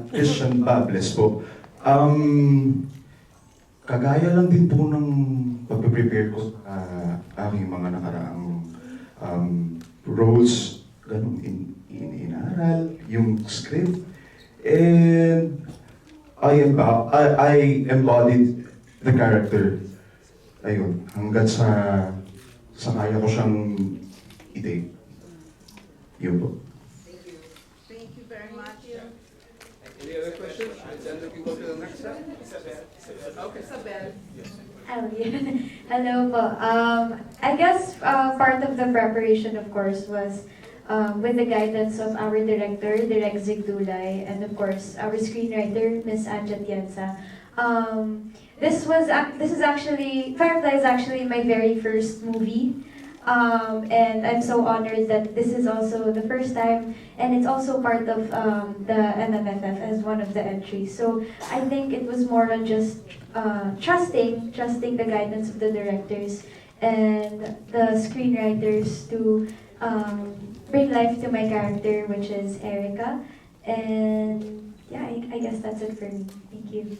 Christian Bables po. Kagaya lang din po ng pag-prepare ko sa aking mga nakaraang roles, ganun inaral, yung script, and I embodied the character. Ayun, hanggat sa kaya ko siyang i-take. Yun po. Thank you very much. Any other questions? And then we can go to the next step. Okay. Isabel. Hello po. I guess part of the preparation, of course, was with the guidance of our director, Direk Zig Dulay, and of course, our screenwriter, Miss Anja Tienza. Firefly is actually my very first movie. And I'm so honored that this is also the first time, and it's also part of the MMFF as one of the entries. So I think it was more on just trusting the guidance of the directors and the screenwriters to bring life to my character, which is Erica. And yeah, I guess that's it for me. Thank you.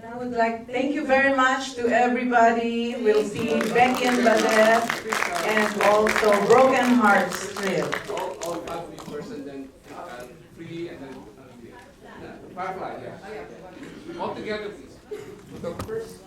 I would like thank you very much to everybody. We'll see Becky and Badet and also Broken Hearts Trip. All five of you first, and then free, and then Firefly. Yeah. All together, please. We'll go first.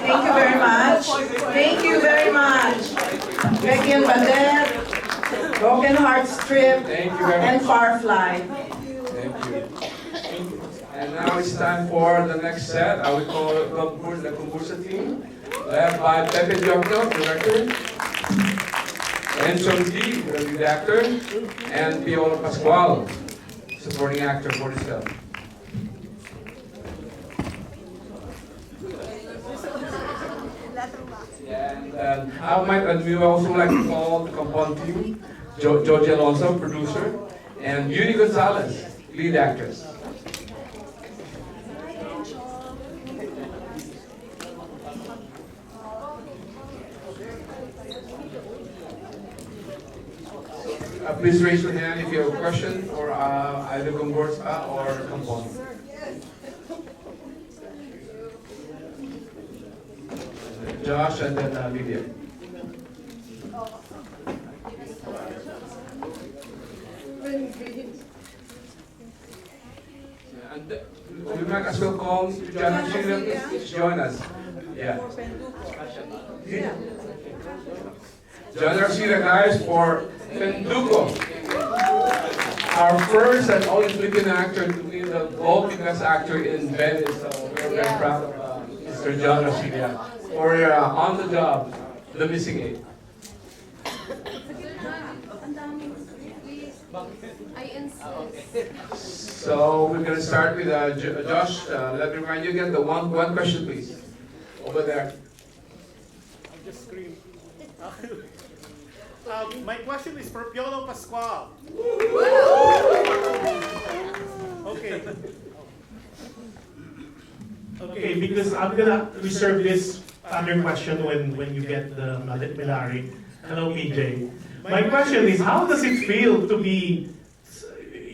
Thank you very much. Thank you very much. Becky and Badet, Broken Hearts Trip, and Firefly. Thank you. And now it's time for the next set. I will call the Concursa team, led by Pepe Diocno, director, Enzo G, the lead actor, and Piolo Pascual, supporting actor for this film. And we would also like to call the compound team, George Alonso, producer, and Yuri Gonzalez, lead actress. Please raise your hand if you have a question, or either Gomborsa or Kampong. Josh and then Lydia. And we might as well call John to join us. Yeah. John Arcila, guys, for Penduko. Our first and only Filipino actor to win the Gold Best Actor in Venice. So we're very proud of Mr. John Arcila for On the Job, The Missing Eight. So we're going to start with Josh. Let me remind you again, the one question, please. Over there. I'll just scream. My question is for Piolo Pascual. Okay. Okay, because I'm gonna reserve this other question when you get the Milari. Hello, PJ. My question is, how does it feel to be,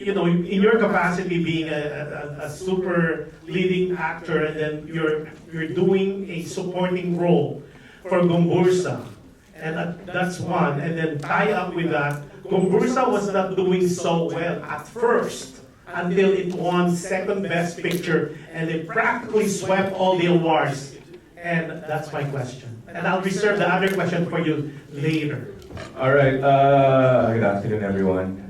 in your capacity being a super leading actor, and then you're doing a supporting role for Gombursa? And that's one. And then tie up with that, Gombursa was not doing so well at first until it won second best picture, and it practically swept all the awards. And that's my question. And I'll reserve the other question for you later. All right. Good afternoon, everyone.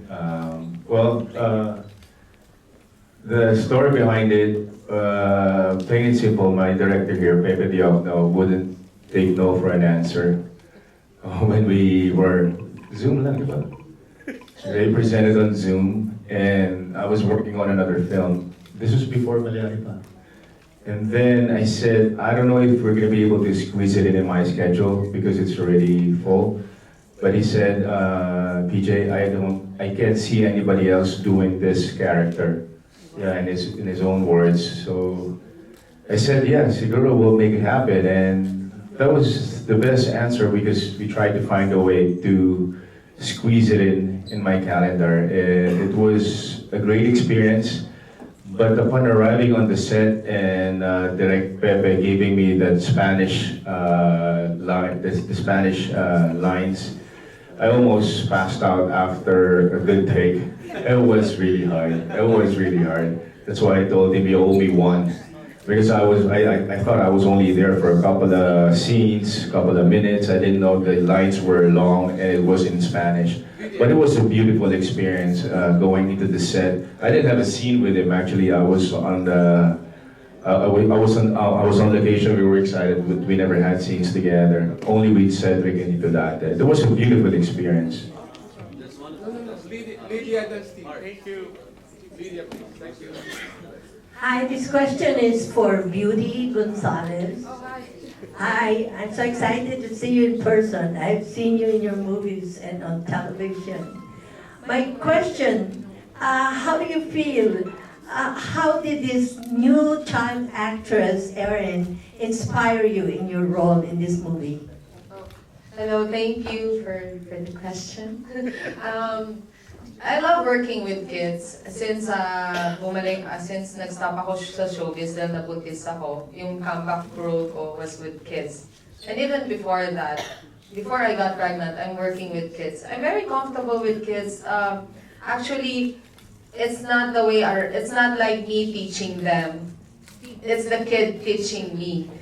The story behind it, plain and simple, my director here, Pepe Diokno, wouldn't take no for an answer. When we were Zoom lang, diba? They presented on Zoom, and I was working on another film. This was before Malayari pa. And then I said, I don't know if we're gonna be able to squeeze it in my schedule because it's already full. But he said, PJ, I can't see anybody else doing this character. Yeah, in his own words. So I said, yeah, siguro will make it happen. And that was the best answer because we tried to find a way to squeeze it in my calendar. It was a great experience, but upon arriving on the set and Direct Pepe giving me the Spanish the Spanish lines, I almost passed out after a good take. It was really hard. It was really hard. That's why I told him you owe me one. Because I thought I was only there for a couple of scenes, a couple of minutes. I didn't know the lines were long and it was in Spanish. But it was a beautiful experience going into the set. I didn't have a scene with him actually. I was on location. We were excited, but we never had scenes together. Only with Cedric and Itodate. It was a beautiful experience. Lydia, then Steve. Thank you. Lydia, please. Thank you. Hi, this question is for Beauty Gonzalez. Hi, I'm so excited to see you in person. I've seen you in your movies and on television. My question, how do you feel? How did this new child actress, Erin, inspire you in your role in this movie? Hello, thank you for the question. I love working with kids. Since since nag-stop ako sa showbiz dahil nabuntis ako, yung comeback role ko was with kids. And even before that, before I got pregnant, I'm working with kids. I'm very comfortable with kids. Actually, it's not it's not like me teaching them. It's the kid teaching me.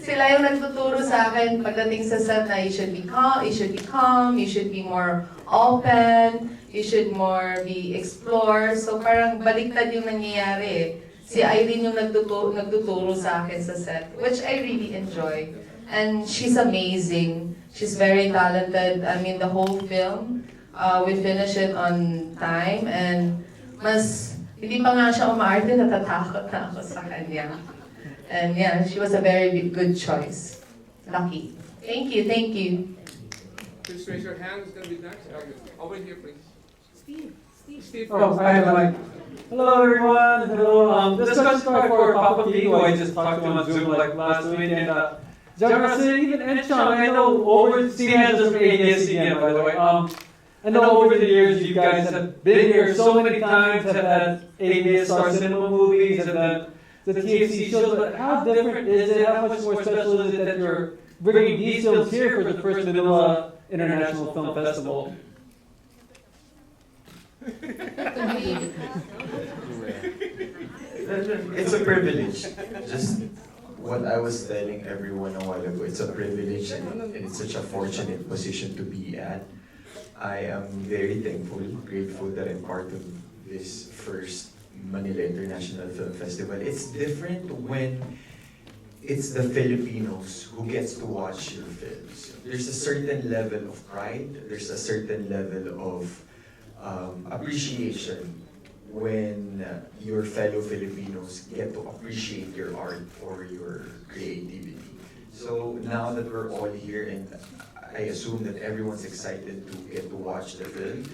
Sila yung nagtuturo sa akin pagdating sa set na you should be calm, you should be more open, you should more be explore. So parang baliktad yung nangyayari. Si Irene yung nagtuturo sa akin sa set, which I really enjoy. And she's amazing. She's very talented. I mean, the whole film, we finish it on time. And hindi pa nga siya umaarte, natatakot na ako sa kanya. And yeah, she was a very good choice. Lucky. Thank you, thank you. Please raise your hand. Who's going to be next? Over here, please. Steve. Steve. Oh, I have a mic. Hello everyone. Hello. This question is probably for Papa P, who I just talked to on Zoom like last week, and John Russell, even and Sean. I know over Steve Angels from ADSC again, by the way. I know over the years you guys have been here so many times, have had ABS Star Cinema movies, have had the TFC shows, but how different is it? How much more special is it that you're bringing these films here for the first Manila International Film Festival? It's a privilege. Just what I was telling everyone a while ago, it's a privilege and it's such a fortunate position to be at. I am very thankful, grateful that I'm part of this first Manila International Film Festival. It's different when it's the Filipinos who gets to watch your films. There's a certain level of pride, there's a certain level of appreciation when your fellow Filipinos get to appreciate your art or your creativity. So now that we're all here, and I assume that everyone's excited to get to watch the film,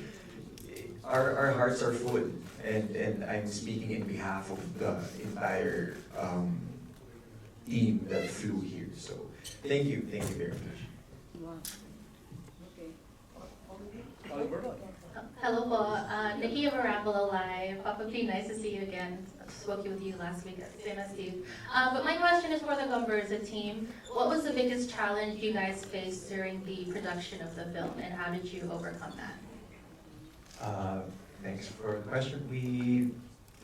our hearts are full, and I'm speaking in behalf of the entire team that flew here. So thank you very much. Hello po, Nikki Marapolo Live. Papa P, nice to see you again. I spoke with you last week, same as Steve. But my question is for the Gumberza team. What was the biggest challenge you guys faced during the production of the film, and how did you overcome that? Thanks for the question. We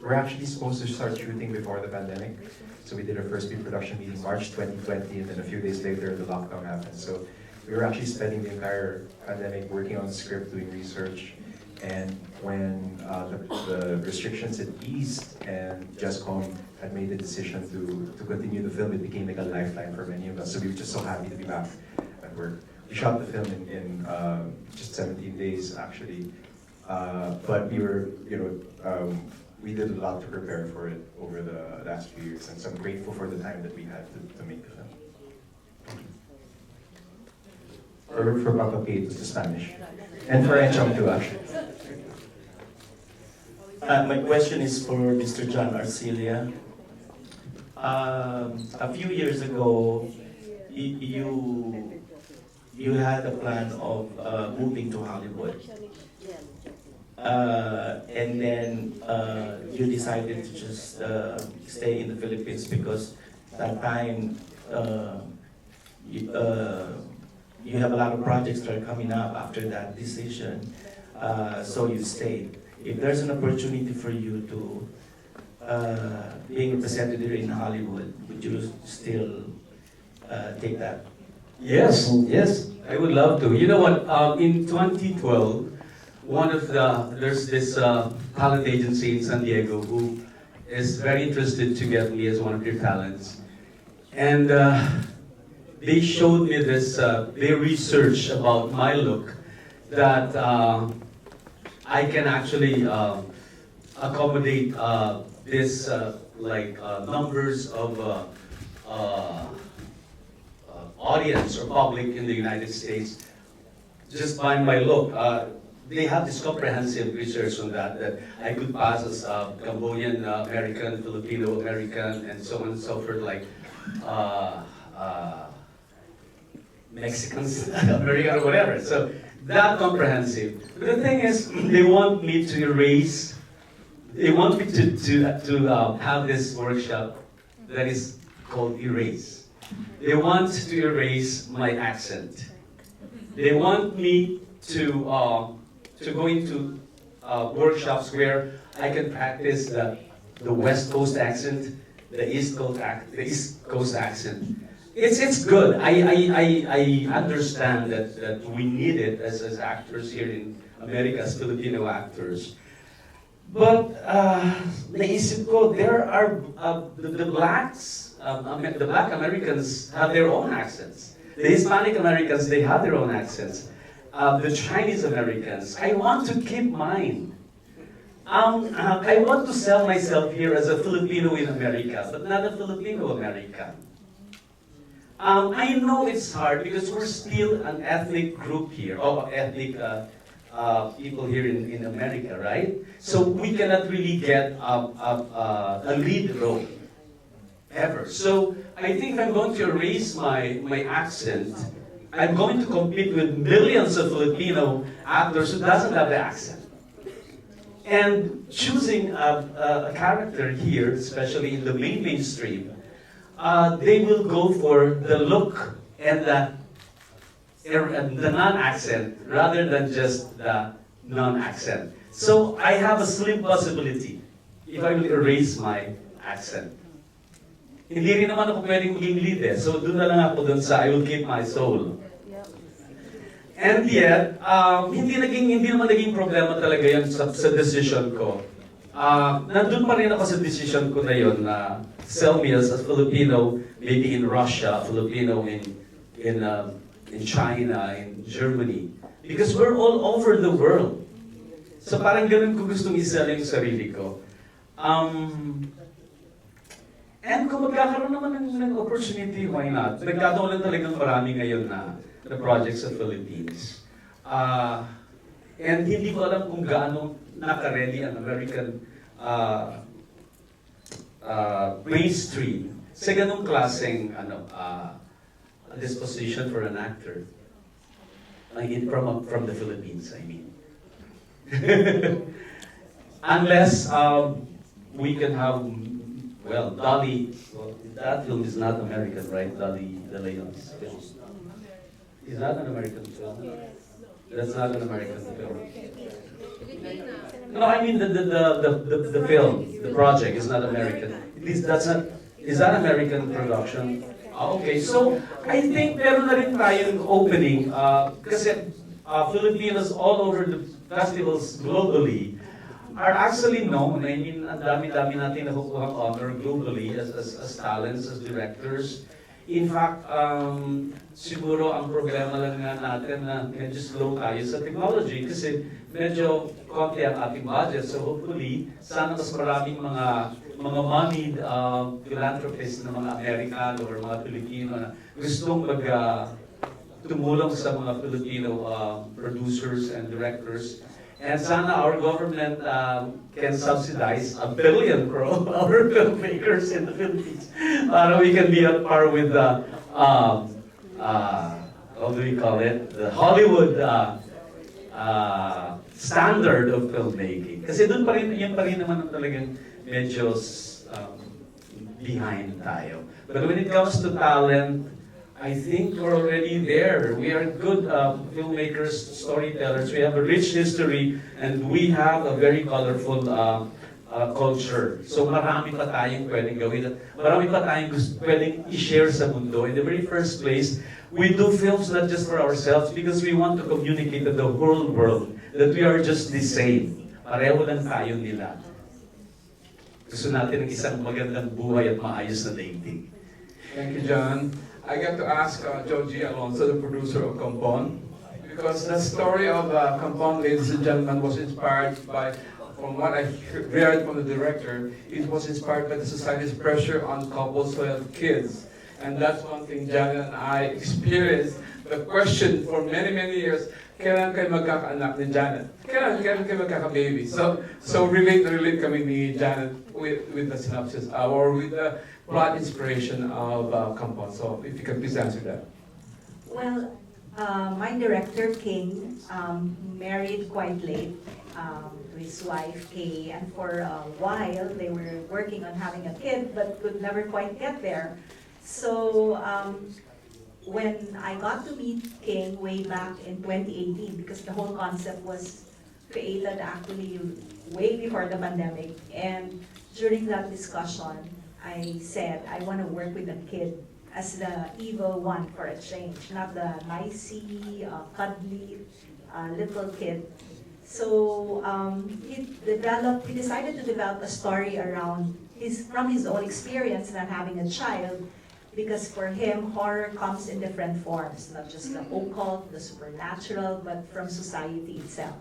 were actually supposed to start shooting before the pandemic. So we did our first pre-production meeting March 2020, and then a few days later the lockdown happened. So we were actually spending the entire pandemic working on the script, doing research. And when the restrictions had eased and JustCom had made the decision to continue the film, it became like a lifeline for many of us. So we were just so happy to be back at work. We shot the film in just 17 days, actually. But we were, we did a lot to prepare for it over the last few years, and so I'm grateful for the time that we had to make the film. For Papa P, it was the Spanish. And for Enchong too, actually. My question is for Mr. John Arcilia. A few years ago, you had a plan of moving to Hollywood. And then you decided to just stay in the Philippines because that time you have a lot of projects that are coming up after that decision, so you stayed. If there's an opportunity for you to being represented here in Hollywood, would you still take that? Yes, I would love to. You know what? In 2012, there's this talent agency in San Diego who is very interested to get me as one of their talents, and they showed me this. They researched about my look that I can actually accommodate this numbers of audience or public in the United States just by my look. They have this comprehensive research on that I could pass as Cambodian American, Filipino American, and so on and so forth, like Mexicans, American, or whatever. So that comprehensive. But the thing is, they want me to erase. They want me to have this workshop that is called Erase. They want to erase my accent. They want me to go into workshops where I can practice the West Coast accent, the East Coast accent. It's good. I understand that we need it as actors here in America, as Filipino actors. But naisip ko, there are the blacks, the Black Americans have their own accents. The Hispanic Americans, they have their own accents. The Chinese Americans, I want to keep mine. I want to sell myself here as a Filipino in America, but not a Filipino American. I know it's hard because we're still an ethnic group here, ethnic people here in America, right? So we cannot really get a lead role ever. So I think if I'm going to erase my accent, I'm going to compete with millions of Filipino actors who doesn't have the accent. And choosing a character here, especially in the mainstream, they will go for the look and the non-accent rather than just the non-accent. So I have a slim possibility if I will erase my accent. Hindi rin naman ako pwedeng maging lead eh. So doon na lang ako doon sa I will keep my soul. And yet, hindi naman naging problema talaga yan sa decision ko. Nandun pa rin ako sa decision ko na yun na sell me as a Filipino, maybe in Russia, Filipino in China, in Germany. Because we're all over the world. So parang ganun ko gustong isell yung sarili ko. And kung magkakaroon naman ng opportunity, why not? Nagkataon lang talagang marami ngayon na projects sa Philippines. And hindi ko alam kung gaano naka-ready ang American mainstream sa ganong klaseng disposition for an actor. From the Philippines, I mean. Unless we can have, well, Dolly, that film is not American, right? Dolly De Leon's film. Is that an American film? That's not an American film. No, I mean the film, the project is not American. At least that's not, is that American production? Okay, so I think meron na rin tayong opening kasi Filipinos all over the festivals globally are actually known. I mean, ang dami-dami natin nakukuhang honor globally as talents, as directors. In fact, siguro ang problema lang nga natin na medyo slow tayo sa technology kasi medyo konti ang ating budget. So hopefully, sana mas maraming mga moneyed philanthropists na mga American or mga Pilipino na gustong tumulong sa mga Filipino producers and directors. And sana our government can subsidize 1 billion for all our filmmakers in the Philippines. Para we can be at par with the, what do we call it? The Hollywood standard of filmmaking. Kasi doon pa rin, yun pa rin naman ang talagang medyo behind tayo. But when it comes to talent, I think we're already there. We are good filmmakers, storytellers. We have a rich history, and we have a very colorful culture. So marami pa tayong pwedeng gawin. Marami pa tayong pwedeng i-share sa mundo. In the very first place, we do films not just for ourselves because we want to communicate to the whole world that we are just the same. Pareho lang tayo nila. Gusto natin ng isang magandang buhay at maayos na daigdig. Thank you, John. I got to ask Joji Alonso, the producer of Compon, because the story of Compon, ladies and gentlemen, was inspired by, from what I read from the director, it was inspired by the society's pressure on couples who have kids. And that's one thing Janet and I experienced. The question for many, many years, kailan kayo magkakaanak ni Janet? Kailan kayo magkaka-baby? So relate kami ni Janet with the synopsis, or with the plot inspiration of Compon. So if you can please answer that. Well, my director, King, married quite late to his wife, Kay, and for a while they were working on having a kid but could never quite get there. So when I got to meet King way back in 2018, because the whole concept was created actually way before the pandemic, and during that discussion, I said I want to work with the kid as the evil one for a change, not the nicey, cuddly little kid. So he decided to develop a story around from his own experience not having a child, because for him, horror comes in different forms, not just the occult, the supernatural, but from society itself.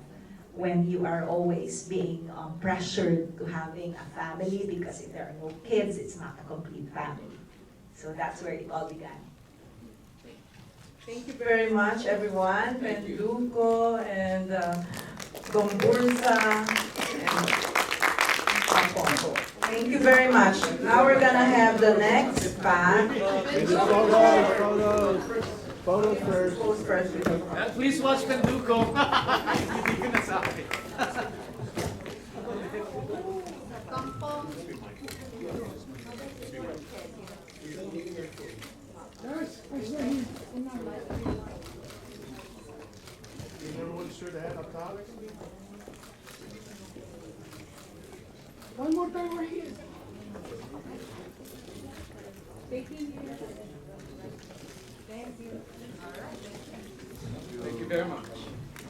When you are always being pressured to having a family, because if there are no kids, it's not a complete family. So that's where it all began. Thank you very much, everyone. Penduko and Gombursa and Apo. Thank you very much. Now we're gonna have the next pack. Photos first. Photos first. Please watch Penduko. Hindi ko nasabi. One more time we're here. Thank you. Thank you very much.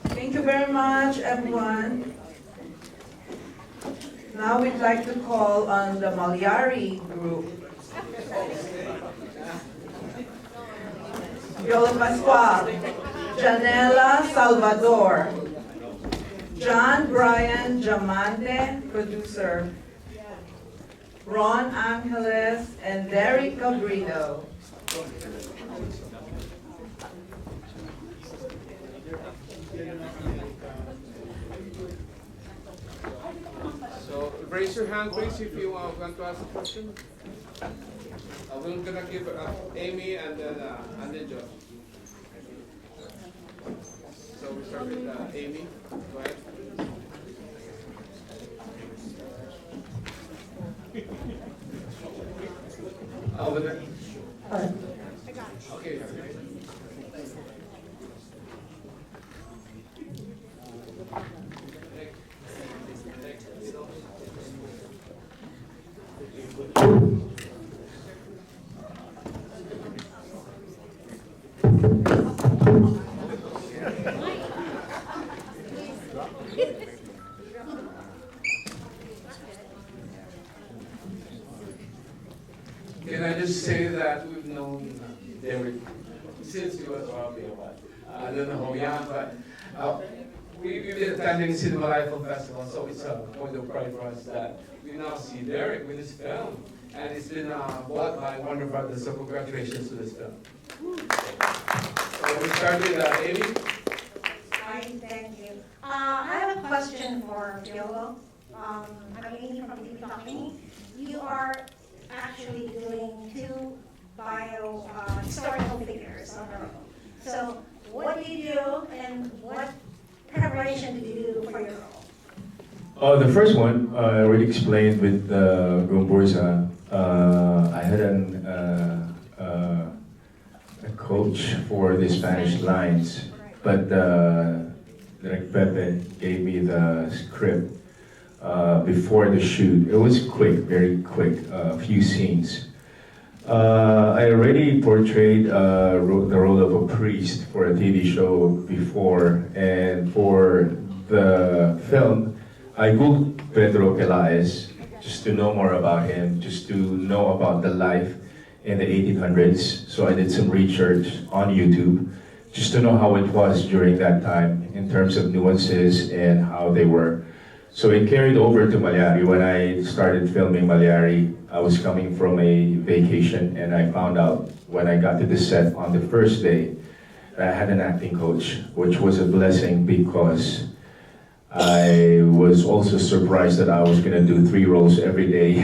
Thank you very much, everyone. Now we'd like to call on the Malyari group. Yola Pascual, Janela Salvador, John Brian Jamante, producer, Ron Angeles, and Derek Cabrito. So raise your hand, please, if you want to ask a question. We're gonna give Amy and then Josh. So we start with Amy. Go ahead. Over there. Okay. Can I just say that we've known Derek since he was probably what? I don't know how young, but we've been attending Cinema Life Festival, so it's a point of pride for us that we now see Derek with his film, and it's been bought by Warner Brothers, so congratulations to this film. So we start with Amy. Hi, thank you. I have a question for Fiolo. I'm Amy from TV Company. You are actually doing two historical figures on your own. So what did you do and what preparation did you do for your role? The first one, I already explained with Gombursa. I had a coach for the Spanish lines, but like Pepe gave me the script before the shoot. It was quick, very quick, a few scenes. I already portrayed the role of a priest for a TV show before, and for the film, I googled Pedro Pelaez just to know more about him, just to know about the life in the 1800s. So I did some research on YouTube just to know how it was during that time in terms of nuances and how they were. So it carried over to Malyari. When I started filming Malyari, I was coming from a vacation, and I found out when I got to the set on the first day, I had an acting coach, which was a blessing because I was also surprised that I was gonna do 3 roles every day.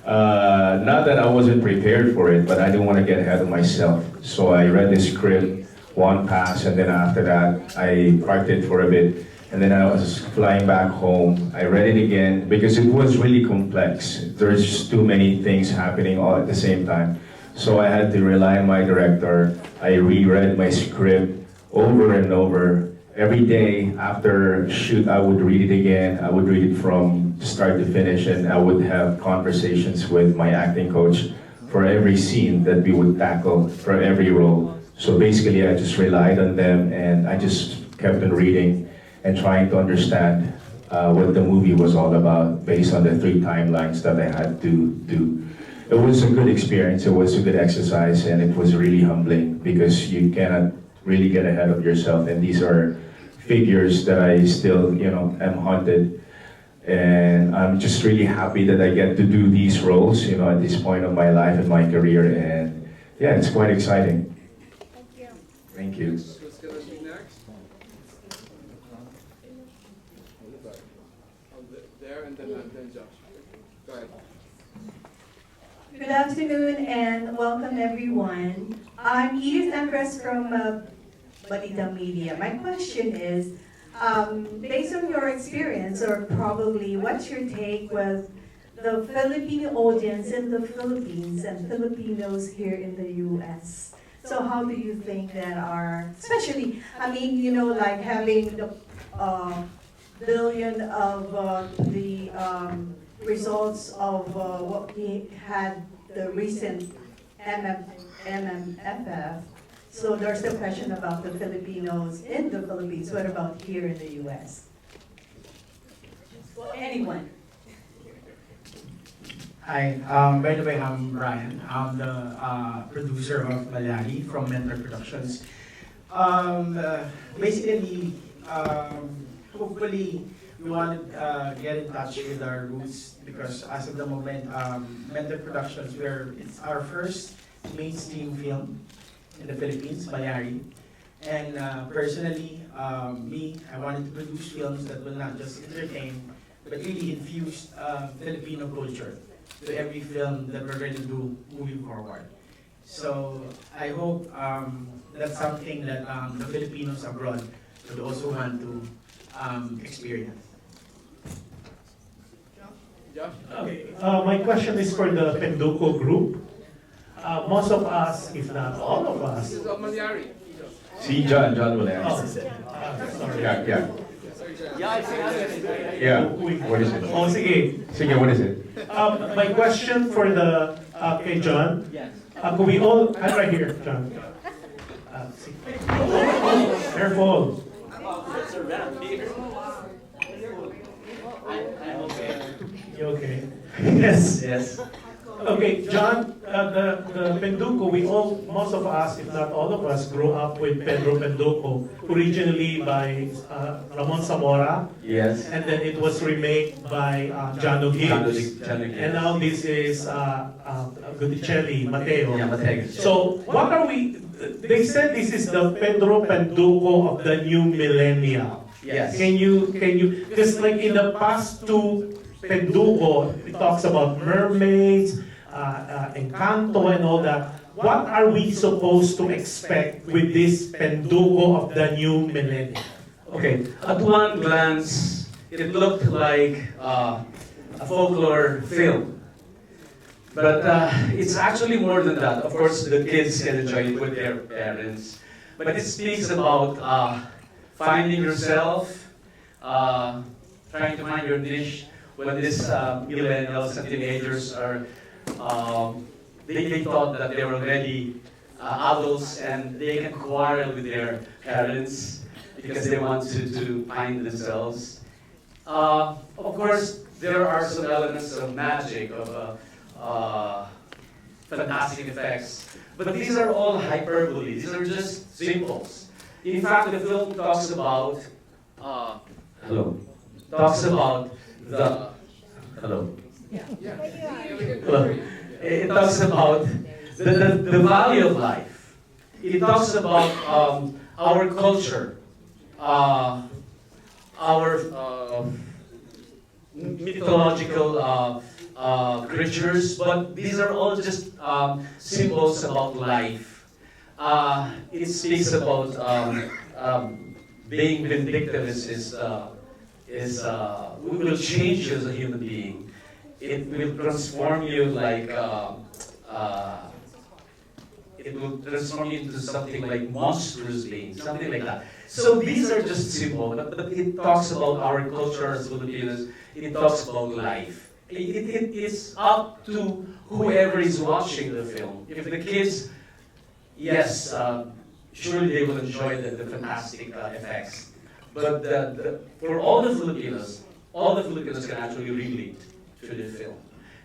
Not that I wasn't prepared for it, but I didn't want to get ahead of myself. So I read the script, one pass, and then after that, I parked it for a bit. And then I was flying back home. I read it again because it was really complex. There's just too many things happening all at the same time. So I had to rely on my director. I reread my script over and over. Every day after shoot, I would read it again. I would read it from start to finish, and I would have conversations with my acting coach for every scene that we would tackle, for every role. So basically, I just relied on them, and I just kept on reading and trying to understand what the movie was all about based on the 3 timelines that I had to do. It was a good experience, it was a good exercise, and it was really humbling because you cannot really get ahead of yourself, and these are figures that I still, am haunted. And I'm just really happy that I get to do these roles, at this point of my life and my career, and yeah, it's quite exciting. Thank you. Who's gonna speak next? There and then Josh. Go ahead. Good afternoon and welcome everyone. I'm Edith Empress from Balita Media. My question is, based on your experience, or probably what's your take with the Filipino audience in the Philippines and Filipinos here in the US? So how do you think that are, especially, I mean, you know, like having the billion of the results of what we had the recent MMFF. So there's the question about the Filipinos in the Philippines. What about here in the US? Well, anyone. Hi, by the way, I'm Brian. I'm the producer of Malayari from Mentor Productions. Basically, hopefully, we want to get in touch with our roots because as of the moment, Mentor Productions, it's our first mainstream film in the Philippines, Malayari. And personally, I wanted to produce films that will not just entertain, but really infuse Filipino culture to every film that we're going to do moving forward. So I hope that's something that the Filipinos abroad would also want to experience. Okay, my question is for the Penduko group. Most of us, if not all of us. This is Malyari. See, John will answer. Sorry. Yeah. Yeah, what is it? Oh, sige. Sige, what is it? My question for the, kay John. Could we all, I'm right here, John. Careful. You okay? Yes. Yes. Okay, John, the Penduko, most of us, if not all of us, grew up with Pedro Penduko, originally by Ramon Zamora. Yes. And then it was remade by Jano Gibbs. Jano Gibbs. And now this is Guticelli, Mateo. Yeah, Mateo. So what are we, they said this is the Pedro Penduko of the new millennium. Yes. Can you, just like in the past two Penduko, it talks about mermaids, Encanto and all that. What are we supposed to expect with this Penduko of the new millennium? Okay, at one glance, it looked like a folklore film. But it's actually more than that. Of course, the kids can enjoy it with their parents. But it speaks about finding yourself, trying to find your niche when these millennials and teenagers are, they thought that they were already adults and they can quarrel with their parents because they want to find themselves. Of course, there are some elements of magic, of fantastic effects, but these are all hyperbole. These are just symbols. In fact, the film talks about hello. It talks about the value of life. It talks about our culture, our mythological creatures, but these are all just symbols about life. It speaks about being vindictive will change you as a human being. It will transform you like it will transform you into something like monstrous being, something like that. So these are just symbols, but it talks about our culture as Filipinos. It talks about life. It is up to whoever is watching the film. If the kids, yes, surely they will enjoy the fantastic effects. But for all the Filipinos can actually relate to the film.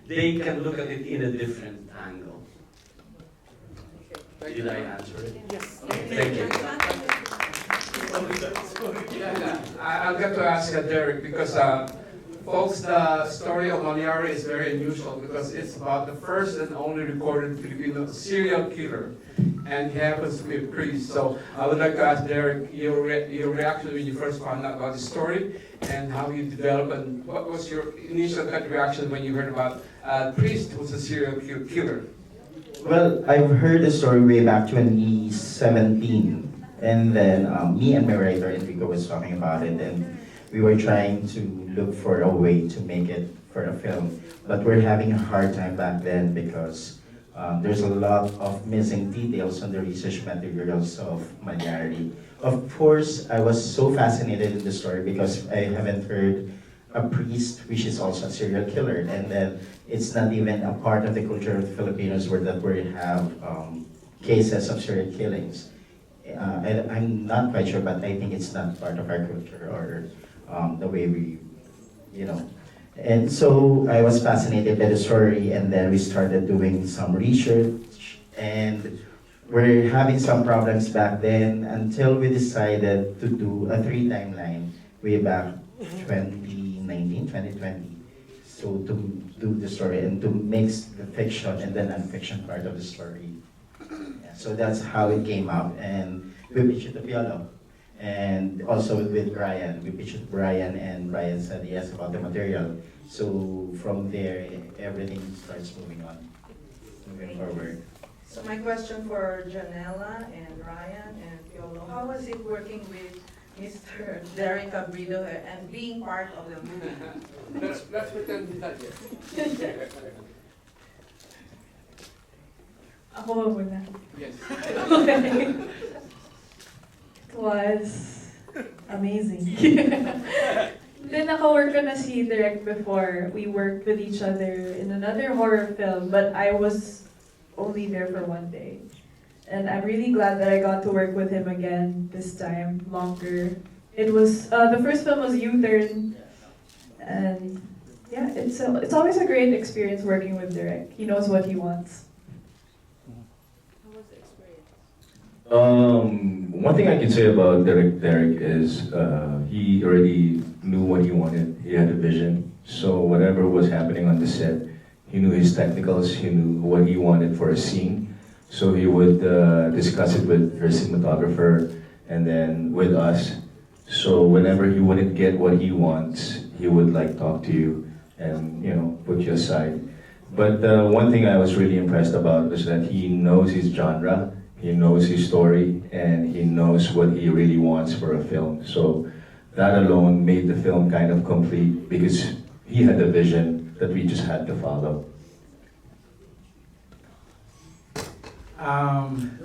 They can look at it in a different angle. Did I answer it? Yes. Okay, thank you. I'll get to ask Derek because Folks, the story of Maliari is very unusual because it's about the first and only recorded Filipino serial killer, and he happens to be a priest. So I would like to ask Derek your reaction when you first found out about the story and how you developed, and what was your initial gut reaction when you heard about a priest who's a serial killer? Well, I've heard the story way back 2017, and then me and my writer Enrico was talking about it, and we were trying to look for a way to make it for a film, but we're having a hard time back then because there's a lot of missing details on the research materials of Maliari. Of course, I was so fascinated in the story because I haven't heard a priest which is also a serial killer, and then it's not even a part of the culture of the Filipinos where that we have cases of serial killings. I'm not quite sure, but I think it's not part of our culture or the way we, you know. And so I was fascinated by the story, and then we started doing some research, and we're having some problems back then until we decided to do a 3 timeline way back 2019, 2020. So to do the story and to mix the fiction and the non-fiction part of the story. Yeah, so that's how it came out, and we pitched it to Piolo. And also with Brian, we pitched it to Brian, and Brian said yes about the material. So from there, everything starts moving on, moving forward. So my question for Janela and Ryan and Piolo, how was it working with Mr. Derek Abrido and being part of the movie? Let's pretend that yes. Ako ba muna? Yes. Okay. It was amazing. Then naka-work ko na si Direk before. We worked with each other in another horror film, but I was only there for 1 day. And I'm really glad that I got to work with him again this time, longer. It was, the first film was U-Turn, and yeah, it's always a great experience working with Direk. He knows what he wants. One thing I can say about Derek is he already knew what he wanted. He had a vision. So whatever was happening on the set, he knew his technicals. He knew what he wanted for a scene. So he would discuss it with her cinematographer and then with us. So whenever he wouldn't get what he wants, he would like talk to you and put you aside. But one thing I was really impressed about was that he knows his genre. He knows his story, and he knows what he really wants for a film. So that alone made the film kind of complete because he had a vision that we just had to follow.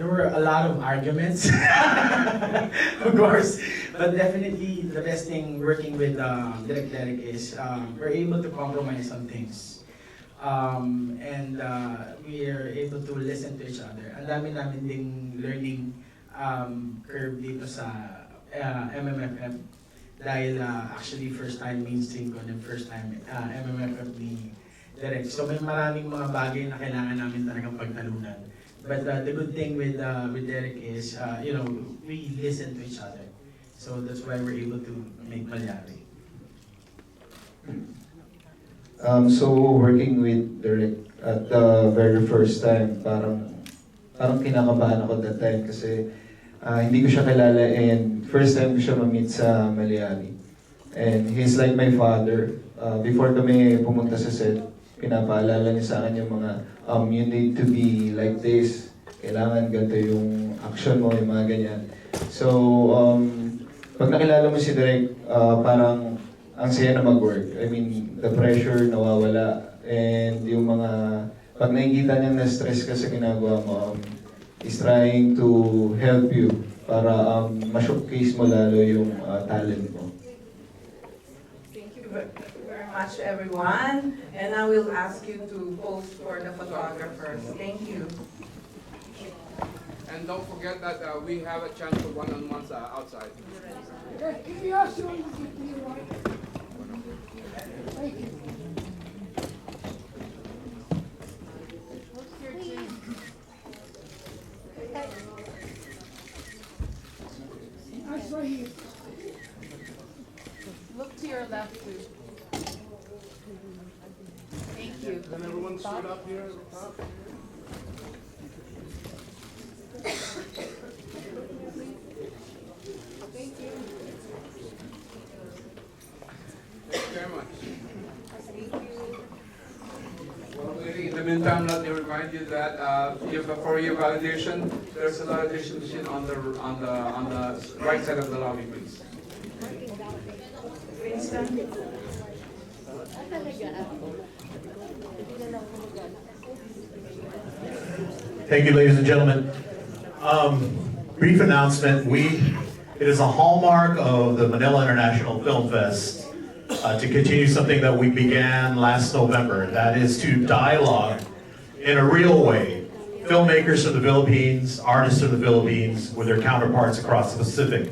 There were a lot of arguments, of course, but definitely the best thing working with Derek is we're able to compromise on things. And we are able to listen to each other. Ang dami namin ding learning curve dito sa MMFF dahil actually first time mainstream ko and first time MMFF ni Derek. So may maraming mga bagay na kailangan namin talagang pagtalunan. But the good thing with Derek is, we listen to each other. So that's why we're able to make Maliari. So working with Derek at the very first time, parang kinakabahan ako that time kasi hindi ko siya kilala and first time ko siya ma-meet sa Maliari. And he's like my father. Before kami pumunta sa set, pinapaalala niya sa akin yung mga you need to be like this. Kailangan ganito yung action mo, yung mga ganyan. So, pag nakilala mo si Derek, parang ang saya na mag-work. I mean, the pressure nawawala. And yung mga, pag nakikita niyang na-stress ka sa ginagawa mo, is trying to help you para ma-showcase mo lalo yung talent mo. Thank you very much, everyone. And I will ask you to pose for the photographers. Thank you. And don't forget that we have a chance for one-on-ones outside. Look to your left, too. Can everyone stood up here at the top? Thank you very much. Well, in the meantime, let me remind you that for your validation, there's a validation machine on the right side of the lobby, please. Thank you, ladies and gentlemen. Brief announcement. It is a hallmark of the Manila International Film Fest to continue something that we began last November. That is to dialogue in a real way. Filmmakers from the Philippines, artists from the Philippines with their counterparts across the Pacific.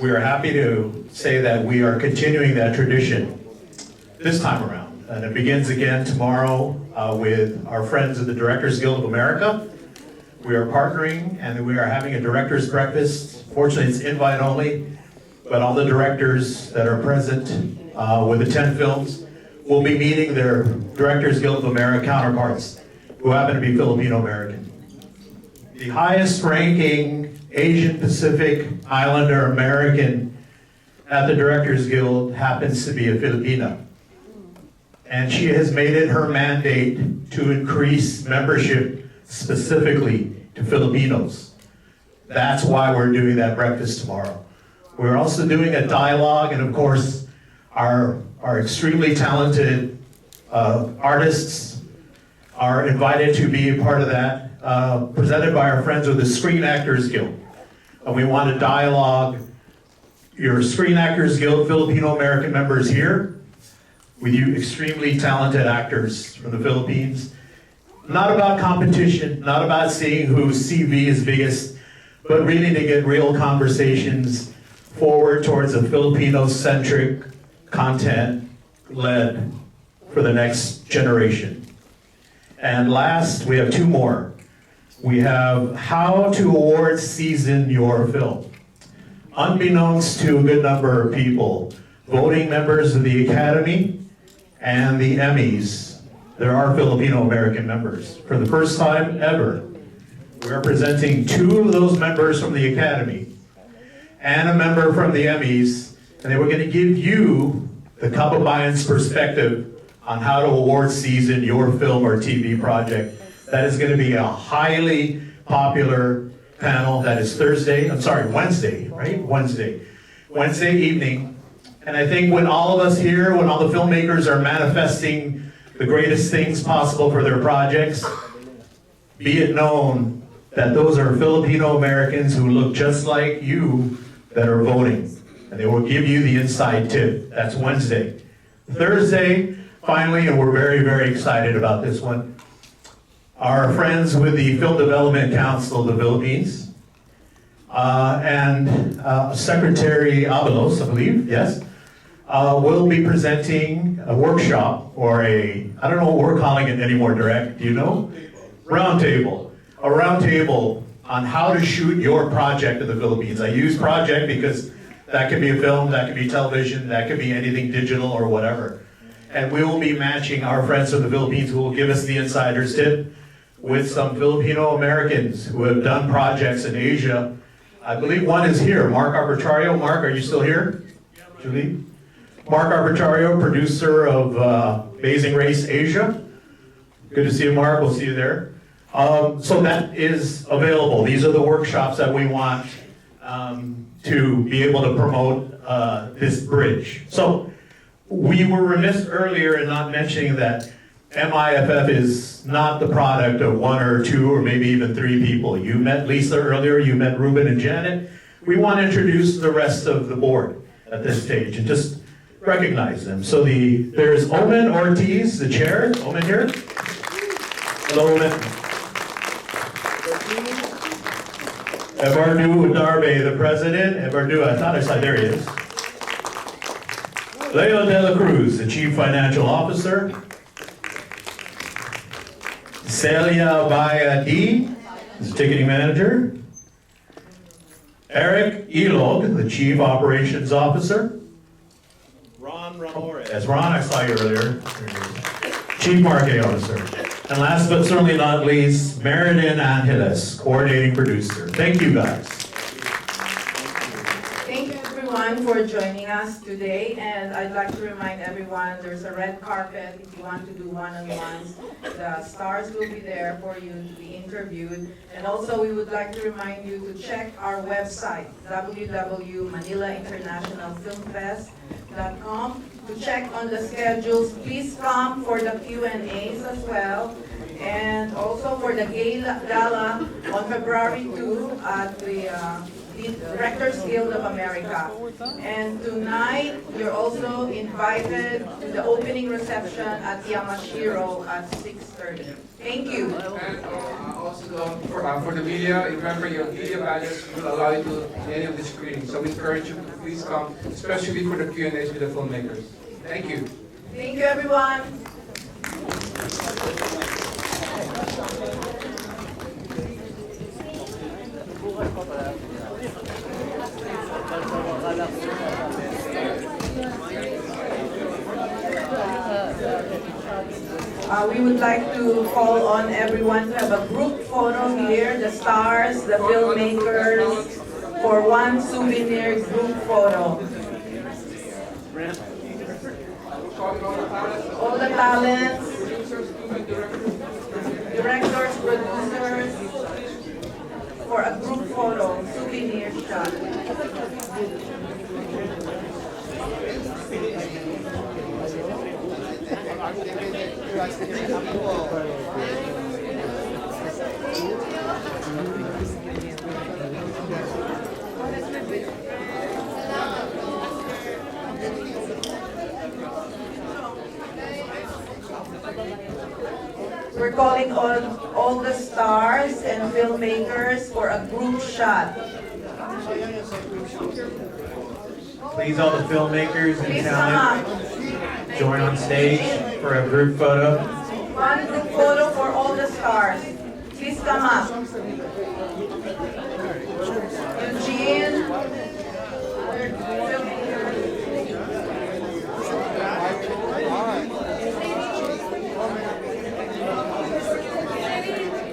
We are happy to say that we are continuing that tradition this time around. And it begins again tomorrow with our friends of the Directors Guild of America. We are partnering and we are having a director's breakfast. Fortunately, it's invite only, but all the directors that are present with the 10 films will be meeting their Directors Guild of America counterparts who happen to be Filipino American. The highest ranking Asian Pacific Islander American at the Directors Guild happens to be a Filipina. And she has made it her mandate to increase membership specifically to Filipinos. That's why we're doing that breakfast tomorrow. We're also doing a dialogue, and of course, our extremely talented artists are invited to be a part of that, presented by our friends with the Screen Actors Guild. And we want to dialogue your Screen Actors Guild Filipino American members here with you extremely talented actors from the Philippines. Not about competition, not about seeing whose CV is biggest, but really to get real conversations forward towards a Filipino-centric content led for the next generation. And last, we have two more. We have how to award season your film. Unbeknownst to a good number of people, voting members of the Academy and the Emmys, there are Filipino American members. For the first time ever, we are presenting two of those members from the Academy and a member from the Emmys, and they were going to give you the Kababayan's perspective on how to award season your film or TV project. That is going to be a highly popular panel. That is Wednesday, right? Wednesday evening. And I think when all of us here, when all the filmmakers are manifesting the greatest things possible for their projects, be it known that those are Filipino Americans who look just like you that are voting. And they will give you the inside tip. That's Wednesday. Thursday, finally, and we're very, very excited about this one, our friends with the Film Development Council of the Philippines and Secretary Abalos, I believe, yes, will be presenting a workshop or I don't know what we're calling it anymore, Direct, do you know? Roundtable. A roundtable on how to shoot your project in the Philippines. I use project because that could be a film, that could be television, that could be anything digital or whatever. And we will be matching our friends from the Philippines who will give us the insider's tip with some Filipino Americans who have done projects in Asia. I believe one is here, Mark Arbitrario. Mark, are you still here? Julie? Mark Arbitrario, producer of Amazing Race Asia. Good to see you, Mark. We'll see you there. So that is available. These are the workshops that we want to be able to promote this bridge. So we were remiss earlier in not mentioning that MIFF is not the product of one or two or maybe even three people. You met Lisa earlier, you met Ruben and Janet. We want to introduce the rest of the board at this stage and just recognize them. So there's Omen Ortiz, the chair. Omen here. Hello, Omen. Eduardo Darbe, the president. Eduardo, I thought I saw, there he is. Leo De La Cruz, the chief financial officer. Celia Bayadi, the ticketing manager. Eric Ilog, the chief operations officer. Ron Ramores. Ron, I saw you earlier. Chief Marketing Officer. And last but certainly not least, Meriden Angeles, Coordinating Producer. Thank you, guys. Thank you everyone for joining us today, and I'd like to remind everyone there's a red carpet if you want to do one-on-ones. The stars will be there for you to be interviewed, and also we would like to remind you to check our website, www.manilainternationalfilmfest.com, to check on the schedules. Please come for the Q&As as well, and also for the gala on February 2 at the Directors Guild of America. And tonight, you're also invited to the opening reception at Yamashiro at 6:30. Thank you. And also for the media, remember your media badges will allow you to any of the screenings. So we encourage you to please come, especially for the Q&As with the filmmakers. Thank you. Thank you, everyone. We would like to call on everyone to have a group photo here, the stars, the filmmakers, for one souvenir group photo. All the talents, directors, producers, for a group photo, souvenir shot. We're calling on all the stars and filmmakers for a group shot. Please, all the filmmakers and Please talent, join on stage for a group photo. One group photo for all the stars. Please come up.